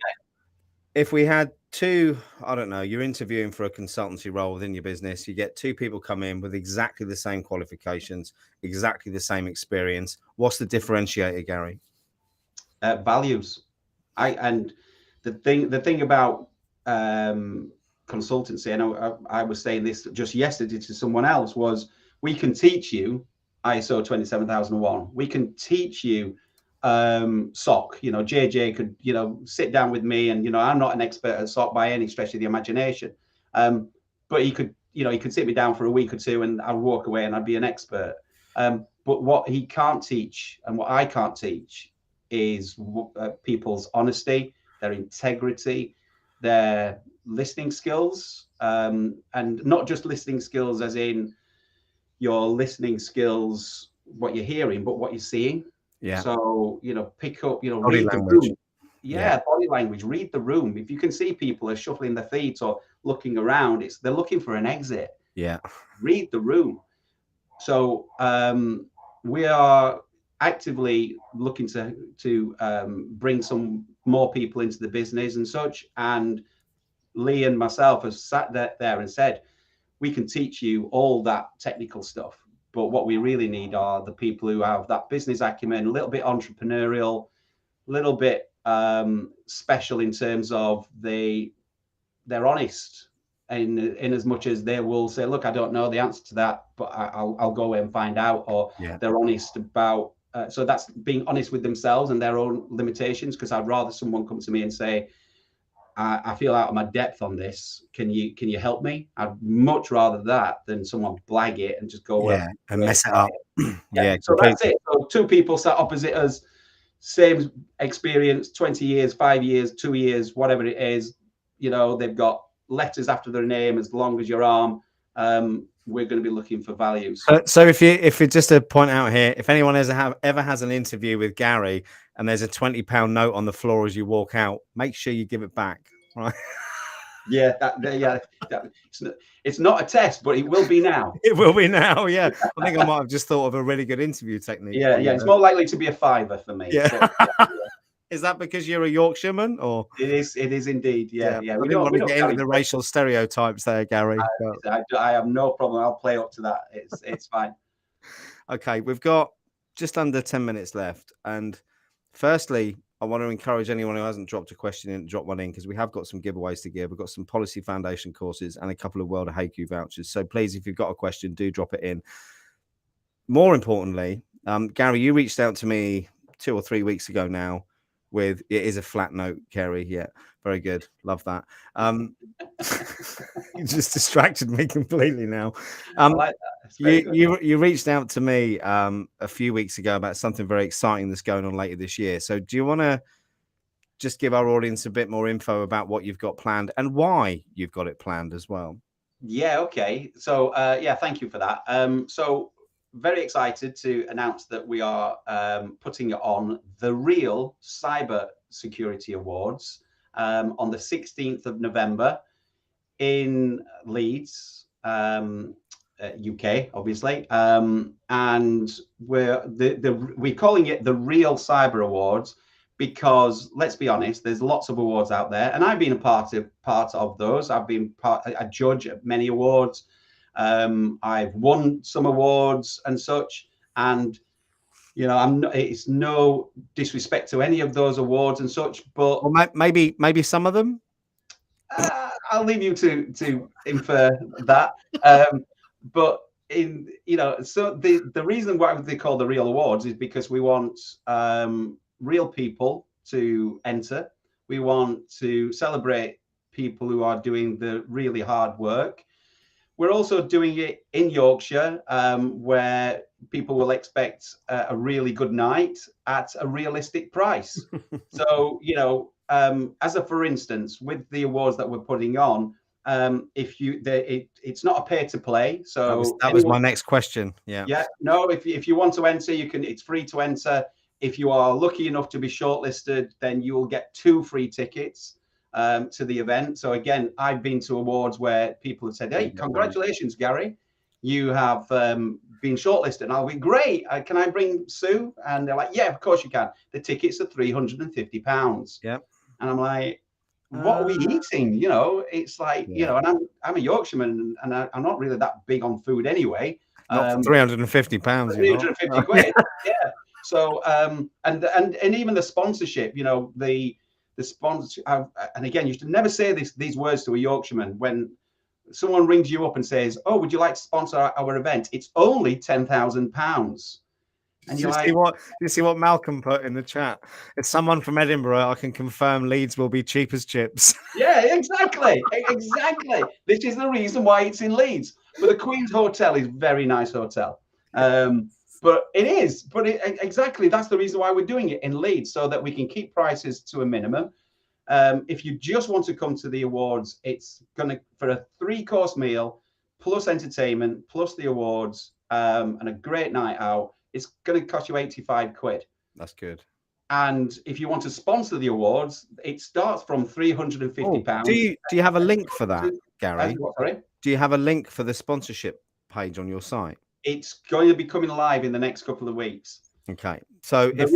if we had two, I don't know, you're interviewing for a consultancy role within your business, you get 2 people come in with exactly the same qualifications, exactly the same experience. What's the differentiator, Gary? Values. And the thing about consultancy, I know I was saying this just yesterday to someone else, was we can teach you ISO 27001. We can teach you SOC. JJ could sit down with me, and I'm not an expert at SOC by any stretch of the imagination, but he could sit me down for a week or 2 and I'd walk away and I'd be an expert. But what he can't teach, and what I can't teach, is people's honesty, their integrity, their listening skills, and not just listening skills as in your listening skills, what you're hearing, but what you're seeing. Yeah. So, pick up, body read language. the room. Yeah, body language, read the room. If you can see people are shuffling their feet or looking around, they're looking for an exit. Yeah. Read the room. So we are actively looking to bring some more people into the business and such. And Lee and myself have sat there and said, we can teach you all that technical stuff, but what we really need are the people who have that business acumen, a little bit entrepreneurial, a little bit special in terms of they're honest, in as much as they will say, look, I don't know the answer to that, but I'll go away and find out. Or they're honest about, so that's being honest with themselves and their own limitations, because I'd rather someone come to me and say, I feel out of my depth on this. Can you help me? I'd much rather that than someone blag it and just go and mess it up. So that's it. So 2 people sat opposite us, same experience, 20 years, 5 years, 2 years, whatever it is. They've got letters after their name as long as your arm. We're going to be looking for values. So if you just to point out here, if anyone ever has an interview with Gary and there's a £20 note on the floor as you walk out, make sure you give it back, right? It's not a test, but it will be now. It will be now. Yeah, I think I might have just thought of a really good interview technique. Yeah. It's more likely to be a 5 for me. Yeah. Is that because you're a Yorkshireman, or? It is indeed. Yeah. I We didn't want to don't get into carry the talk. racial stereotypes there, Gary. I have no problem. I'll play up to that. It's fine. Okay, we've got just under 10 minutes left. And firstly, I want to encourage anyone who hasn't dropped a question in to drop one in, because we have got some giveaways to give. We've got some policy foundation courses and a couple of World of HQ vouchers. So please, if you've got a question, do drop it in. More importantly, Gary, you reached out to me 2 or 3 weeks ago now with, it is a flat note, Gary. Yeah, very good. Love that. You just distracted me completely now. I like that. It's very good. You reached out to me a few weeks ago about something very exciting that's going on later this year. So do you want to just give our audience a bit more info about what you've got planned and why you've got it planned as well? Yeah, okay. So yeah, thank you for that. So very excited to announce that we are putting on the real Cybersecurity Awards on the 16th of November in Leeds, UK, obviously. And we're calling it the real Cyber Awards because, let's be honest, there's lots of awards out there, and I've been a part of those. I've been a judge at many awards. I've won some awards and such, and you know, it's no disrespect to any of those awards and such, but well, maybe some of them. I'll leave you to infer that. But so the reason why they call the real awards is because we want real people to enter. We want to celebrate people who are doing the really hard work. We're also doing it in Yorkshire, where people will expect a really good night at a realistic price. So, as a for instance, with the awards that we're putting on, it's not a pay to play. So that was my next question. Yeah. No, if you want to enter, it's free to enter. If you are lucky enough to be shortlisted, then you will get 2 free tickets to the event. So again, I've been to awards where people have said, "Hey, congratulations, Gary, you have been shortlisted." And I'll be, "Great, can I bring Sue?" And they're like, "Yeah, of course you can." The tickets are £350. Yeah. And I'm like, what are we eating? It's like, and I'm a Yorkshireman, and I'm not really that big on food anyway. Not for £350. £350. Yeah. So and even the sponsorship, the sponsor, and again, you should never say these words to a Yorkshireman. When someone rings you up and says, "Oh, would you like to sponsor our event?" It's only £10,000. And you see what Malcolm put in the chat? It's someone from Edinburgh. I can confirm Leeds will be cheap as chips. Yeah, exactly. This is the reason why it's in Leeds. But the Queen's Hotel is a very nice hotel. But exactly, that's the reason why we're doing it in Leeds, so that we can keep prices to a minimum. If you just want to come to the awards, it's for a 3-course meal plus entertainment plus the awards and a great night out, it's going to cost you £85. That's good. And if you want to sponsor the awards, it starts from £350. Do you have a link for that, Gary? Sorry? Do you have a link for the sponsorship page on your site? It's going to be coming live in the next couple of weeks. Okay. So if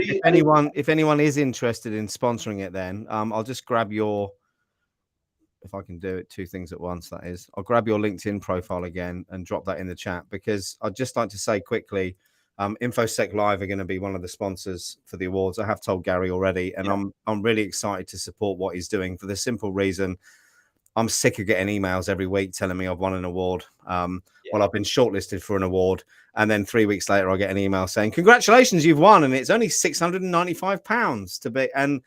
anyone is interested in sponsoring it, then I'll just grab if I can do it 2 things at once, that is, I'll grab your LinkedIn profile again and drop that in the chat, because I'd just like to say quickly, Infosec Live are going to be one of the sponsors for the awards. I have told Gary already, and I'm really excited to support what he's doing, for the simple reason I'm sick of getting emails every week telling me I've won an award. Well, I've been shortlisted for an award, and then 3 weeks later I get an email saying, "Congratulations, you've won," and it's only £695 to be. And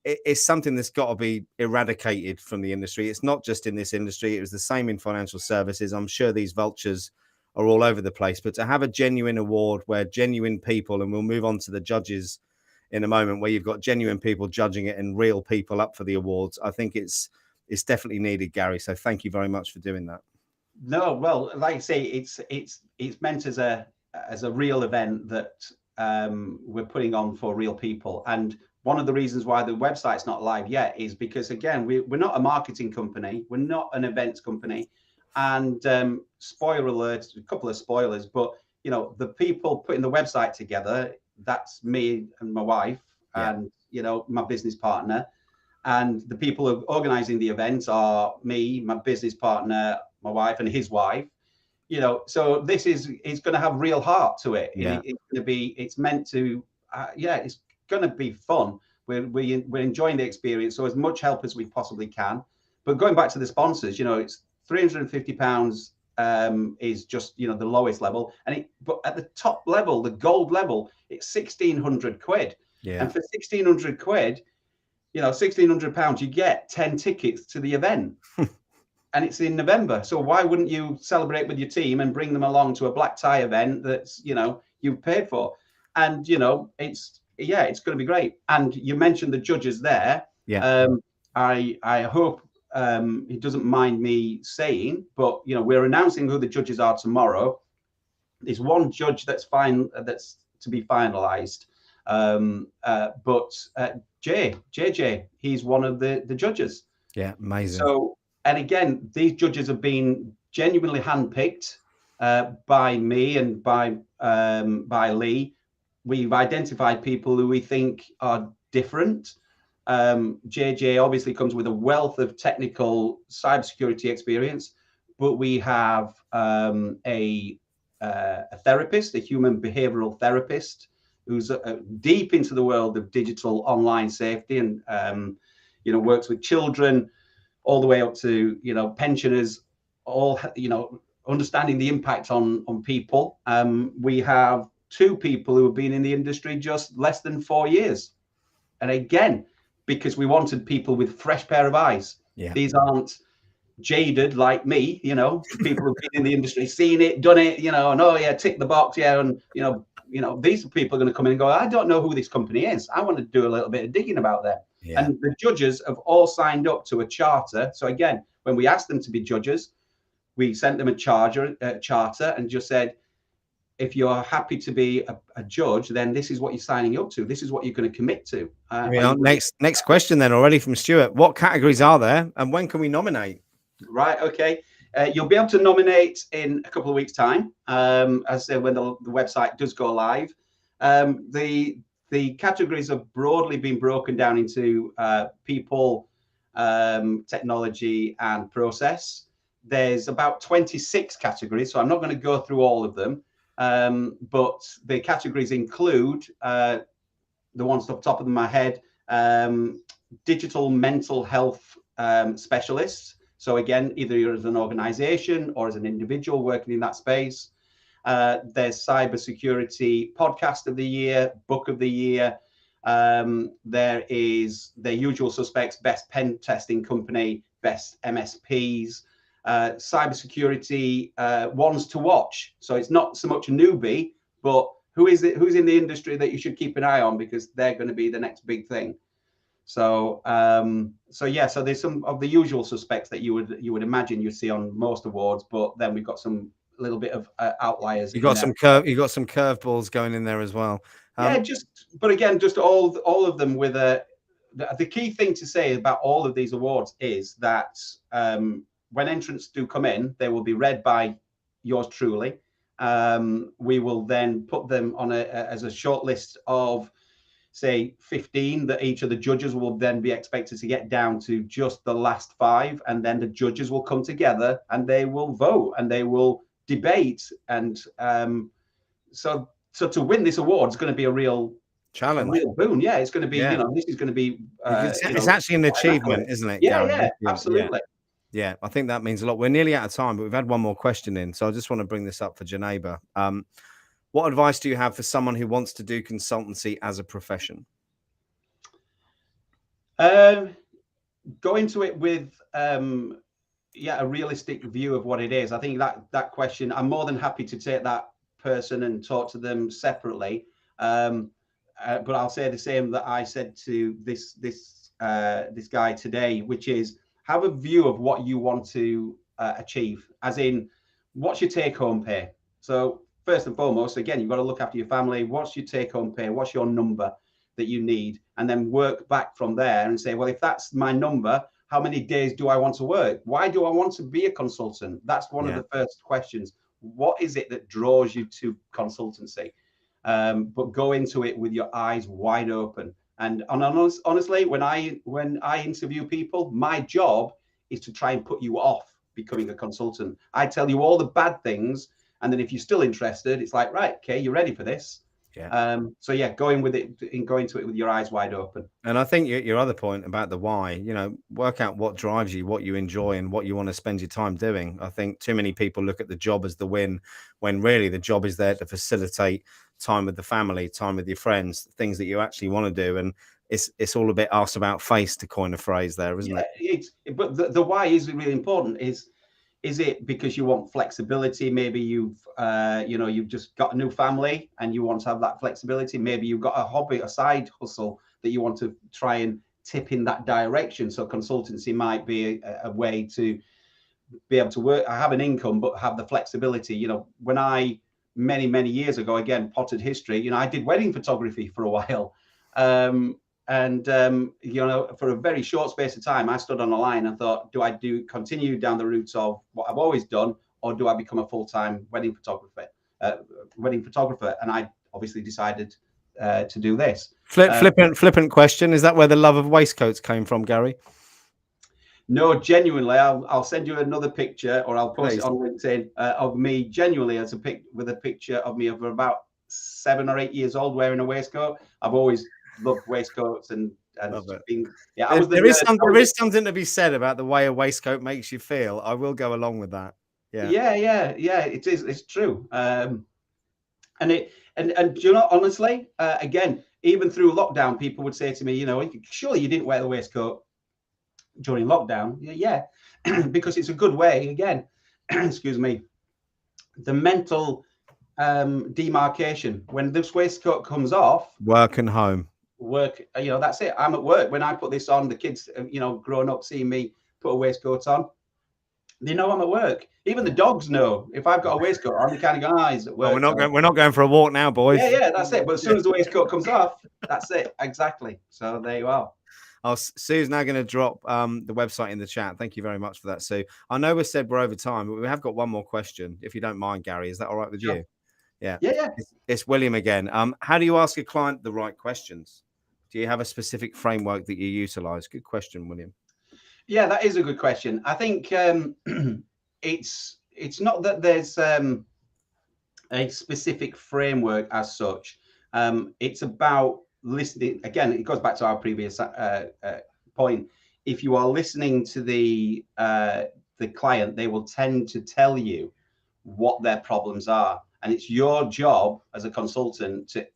it's something that's got to be eradicated from the industry. It's not just in this industry. It was the same in financial services. I'm sure these vultures are all over the place, but to have a genuine award where genuine people, and we'll move on to the judges in a moment, where you've got genuine people judging it and real people up for the awards, I think it's definitely needed, Gary. So thank you very much for doing that. No, well, like I say, it's meant as a real event that we're putting on for real people. And one of the reasons why the website's not live yet is because, again, we're not a marketing company, we're not an events company. And spoiler alert, a couple of spoilers, but the people putting the website together, that's me and my wife. And my business partner, and the people who are organizing the event are me, my business partner, my wife, and his wife. So this it's going to have real heart to it. Yeah. It's meant to, it's going to be fun. We're enjoying the experience, so as much help as we possibly can. But going back to the sponsors, it's £350 is just the lowest level, but at the top level, the gold level, it's £1,600. Yeah. And for £1,600, £1,600, you get 10 tickets to the event. And it's in November. So why wouldn't you celebrate with your team and bring them along to a black tie event that's, you've paid for? And, it's going to be great. And you mentioned the judges there. Yeah. I hope he doesn't mind me saying, but, we're announcing who the judges are tomorrow. There's one judge that's to be finalized. But JJ, he's one of the judges. Yeah, amazing. So, and again, these judges have been genuinely handpicked by me and by Lee. We've identified people who we think are different. JJ obviously comes with a wealth of technical cybersecurity experience, but we have a therapist, a human behavioral therapist, who's deep into the world of digital online safety and works with children all the way up to pensioners, all understanding the impact on people. We have two people who have been in the industry just less than 4 years, and again, because we wanted people with fresh pair of eyes. Yeah. These aren't jaded like me, people who've been in the industry, seen it, done it, and oh yeah, tick the box, yeah, and these people are going to come in and go, I don't know who this company is. I want to do a little bit of digging about them. Yeah. And the judges have all signed up to a charter. So again, when we asked them to be judges, we sent them a charter and just said, if you're happy to be a judge, then this is what you're signing up to. This is what you're going to commit to. Next question then already from Stuart. What categories are there and when can we nominate? Right. Okay. You'll be able to nominate in a couple of weeks' time, as I said, when the website does go live. The categories have broadly been broken down into people, technology, and process. There's about 26 categories, so I'm not going to go through all of them. But the categories include the ones off the top of my head: digital mental health specialists. So again, either you're as an organization or as an individual working in that space. There's cybersecurity podcast of the year, book of the year. There is the usual suspects: best pen testing company, best MSPs, cybersecurity ones to watch. So it's not so much a newbie, but who's in the industry that you should keep an eye on, because they're going to be the next big thing. So so there's some of the usual suspects that you would imagine you see on most awards, but then we've got some little bit of outliers. You got some curveballs going in there as well. But again, just all of them with the key thing to say about all of these awards is that when entrants do come in, they will be read by yours truly. We will then put them on as a short list of, say, 15 that each of the judges will then be expected to get down to just the last 5, and then the judges will come together and they will vote and they will debate. And so to win this award is going to be a real challenge, a real boon. Yeah, it's going to be, this is going to be it's actually an achievement, isn't it, Gary? Yeah, absolutely. Yeah, I think that means a lot. We're nearly out of time, but we've had one more question in, so I just want to bring this up for Janeba. What advice do you have for someone who wants to do consultancy as a profession? Go into it with a realistic view of what it is. I think that question, I'm more than happy to take that person and talk to them separately. But I'll say the same that I said to this guy today, which is have a view of what you want to achieve, as in what's your take-home pay. So first and foremost, again, you've got to look after your family. What's your take-home pay? What's your number that you need? And then work back from there and say, well, if that's my number, how many days do I want to work? Why do I want to be a consultant? That's one of the first questions. What is it that draws you to consultancy? But go into it with your eyes wide open. And honestly, when I interview people, my job is to try and put you off becoming a consultant. I tell you all the bad things, and then if you're still interested, it's like, right, okay, you're ready for this. Yeah. So yeah, go into it with your eyes wide open. And I think your other point about the why, work out what drives you, what you enjoy, and what you want to spend your time doing. I think too many people look at the job as the win, when really the job is there to facilitate time with the family, time with your friends, things that you actually want to do. And it's all a bit arse about face, to coin a phrase there, isn't it? But the why is really important. Is it because you want flexibility? Maybe you've just got a new family and you want to have that flexibility. Maybe you've got a hobby, a side hustle that you want to try and tip in that direction. So consultancy might be a way to be able to work, have an income, but have the flexibility. When I many years ago, again, potted history, I did wedding photography for a while. For a very short space of time, I stood on a line and thought, do I continue down the route of what I've always done, or do I become a full-time wedding photographer? And I obviously decided to do this. Flippant question. Is that where the love of waistcoats came from, Gary? No, genuinely, I'll send you another picture, or I'll post Please. it on LinkedIn of me genuinely with a picture of me of about 7 or 8 years old wearing a waistcoat. I've always loved waistcoats and there is something to be said about the way a waistcoat makes you feel. I will go along with that. Yeah. It is. It's true. And honestly, again, even through lockdown, people would say to me, surely you didn't wear the waistcoat during lockdown. Yeah, because it's a good way. Again, excuse me, the mental demarcation when this waistcoat comes off. Work and home. Work, that's it. I'm at work. When I put this on, the kids, growing up, seeing me put a waistcoat on, they know I'm at work. Even the dogs know if I've got a waistcoat on. They kind of go, he's at work. We're not going for a walk now, boys. Yeah, that's it. But as soon as the waistcoat comes off, that's it. Exactly. So there you are. Sue's now going to drop the website in the chat. Thank you very much for that, Sue. I know we said we're over time, but we have got one more question, if you don't mind, Gary. Is that all right with you? Yeah. It's William again. How do you ask a client the right questions? Do you have a specific framework that you utilize? Good question, William. Yeah, that is a good question. I think it's not that there's a specific framework as such. It's about listening. Again, it goes back to our previous point. If you are listening to the client, they will tend to tell you what their problems are, and it's your job as a consultant to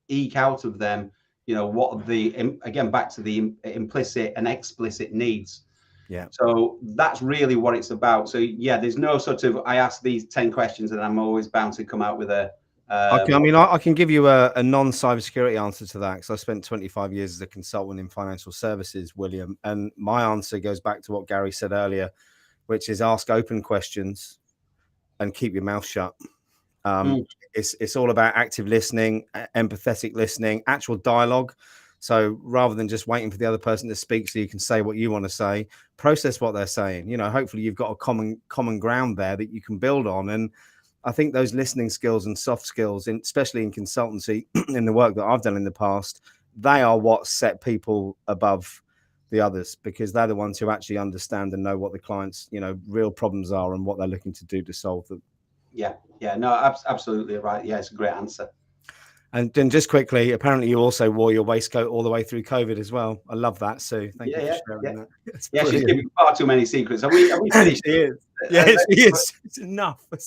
eke out of them, what again, back to the implicit and explicit needs. Yeah. So that's really what it's about. So yeah, there's no sort of, I ask these 10 questions and I'm always bound to come out with a I can give you a non-cybersecurity answer to that, because I spent 25 years as a consultant in financial services, William, and my answer goes back to what Gary said earlier, which is ask open questions and keep your mouth shut. It's all about active listening, empathetic listening, actual dialogue. So rather than just waiting for the other person to speak so you can say what you want to say, process what they're saying. Hopefully you've got a common ground there that you can build on. And I think those listening skills and soft skills, especially in consultancy, in the work that I've done in the past, they are what set people above the others, because they're the ones who actually understand and know what the client's, real problems are and what they're looking to do to solve them. Yeah, no, absolutely right. Yeah, it's a great answer. And then just quickly, apparently you also wore your waistcoat all the way through COVID as well. I love that, Sue. Thank you for sharing that. Yeah, she's giving far too many secrets. Are we finished? She is. Yes, she is. It's enough. But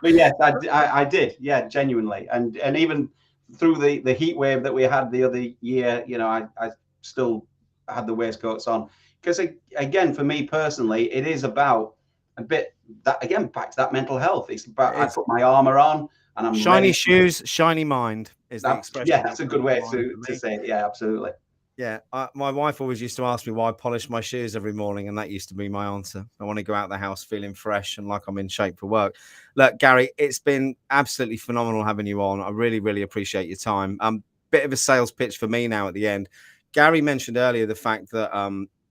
yes, I did. Yeah, genuinely. And even through the heat wave that we had the other year, I still had the waistcoats on. Because again, for me personally, it is about a bit that, again, back to that mental health. It's about, I put my armor on and I'm shiny ready. Shoes, shiny mind is the expression. Yeah, that's a good way to say it. Yeah, absolutely. Yeah, my wife always used to ask me why I polish my shoes every morning, and that used to be my answer. I want to go out the house feeling fresh and like I'm in shape for work. Look, Gary, it's been absolutely phenomenal having you on. I really, really appreciate your time. Bit of a sales pitch for me now at the end. Gary mentioned earlier the fact that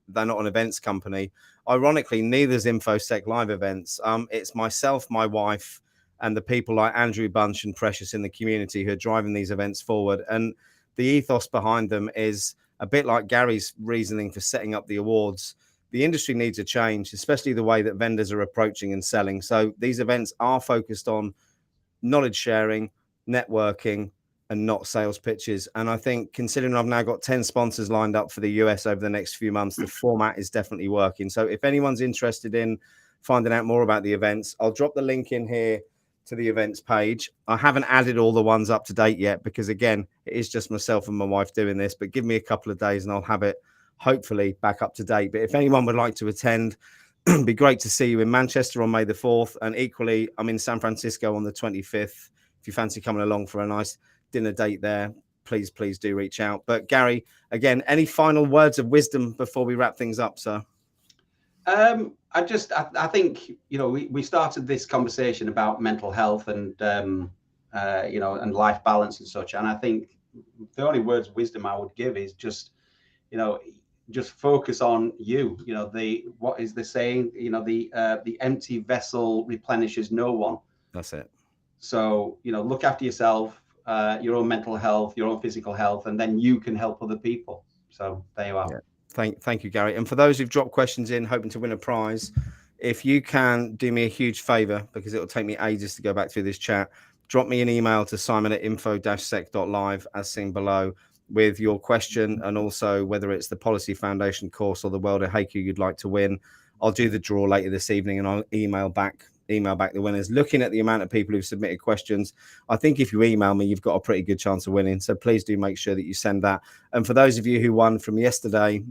they're not an events company. Ironically, neither's Infosec Live Events. It's myself, my wife, and the people like Andrew Bunch and Precious in the community who are driving these events forward. And the ethos behind them is a bit like Gary's reasoning for setting up the awards. The industry needs a change, especially the way that vendors are approaching and selling. So these events are focused on knowledge sharing, networking, and not sales pitches. And I think, considering I've now got 10 sponsors lined up for the US over the next few months, the format is definitely working. So if anyone's interested in finding out more about the events, I'll drop the link in here to the events page. I haven't added all the ones up to date yet because, again, it is just myself and my wife doing this, but give me a couple of days and I'll have it hopefully back up to date. But if anyone would like to attend, it'd be great to see you in Manchester on May the 4th. And equally, I'm in San Francisco on the 25th. If you fancy coming along for a nice dinner date there, please do reach out. But Gary, again, any final words of wisdom before we wrap things up, sir? I think, we started this conversation about mental health and, and life balance and such. And I think the only words of wisdom I would give is just focus on you. What is the saying? The empty vessel replenishes no one. That's it. So, look after yourself, your own mental health, your own physical health, and then you can help other people. So there you are. Yeah. Thank you, Gary. And for those who've dropped questions in hoping to win a prize, if you can do me a huge favor, because it will take me ages to go back through this chat, drop me an email to simon@info-sec.live as seen below with your question, and also whether it's the Policy Foundation course or the World of Haiku you'd like to win. I'll do the draw later this evening and I'll email back the winners. Looking at the amount of people who've submitted questions, I think if you email me, you've got a pretty good chance of winning. So please do make sure that you send that. And for those of you who won from yesterday,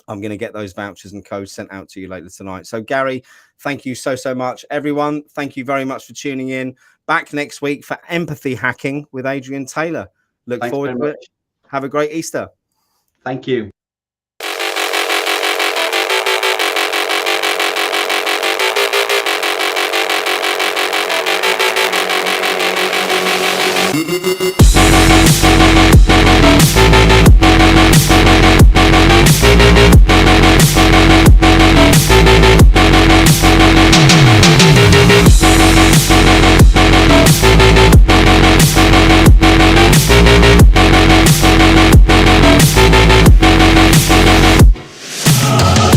I'm going to get those vouchers and codes sent out to you later tonight. So Gary, thank you so much. Everyone, thank you very much for tuning in. Back next week for Empathy Hacking with Adrian Taylor. Look forward to it. Have a great Easter. Thank you.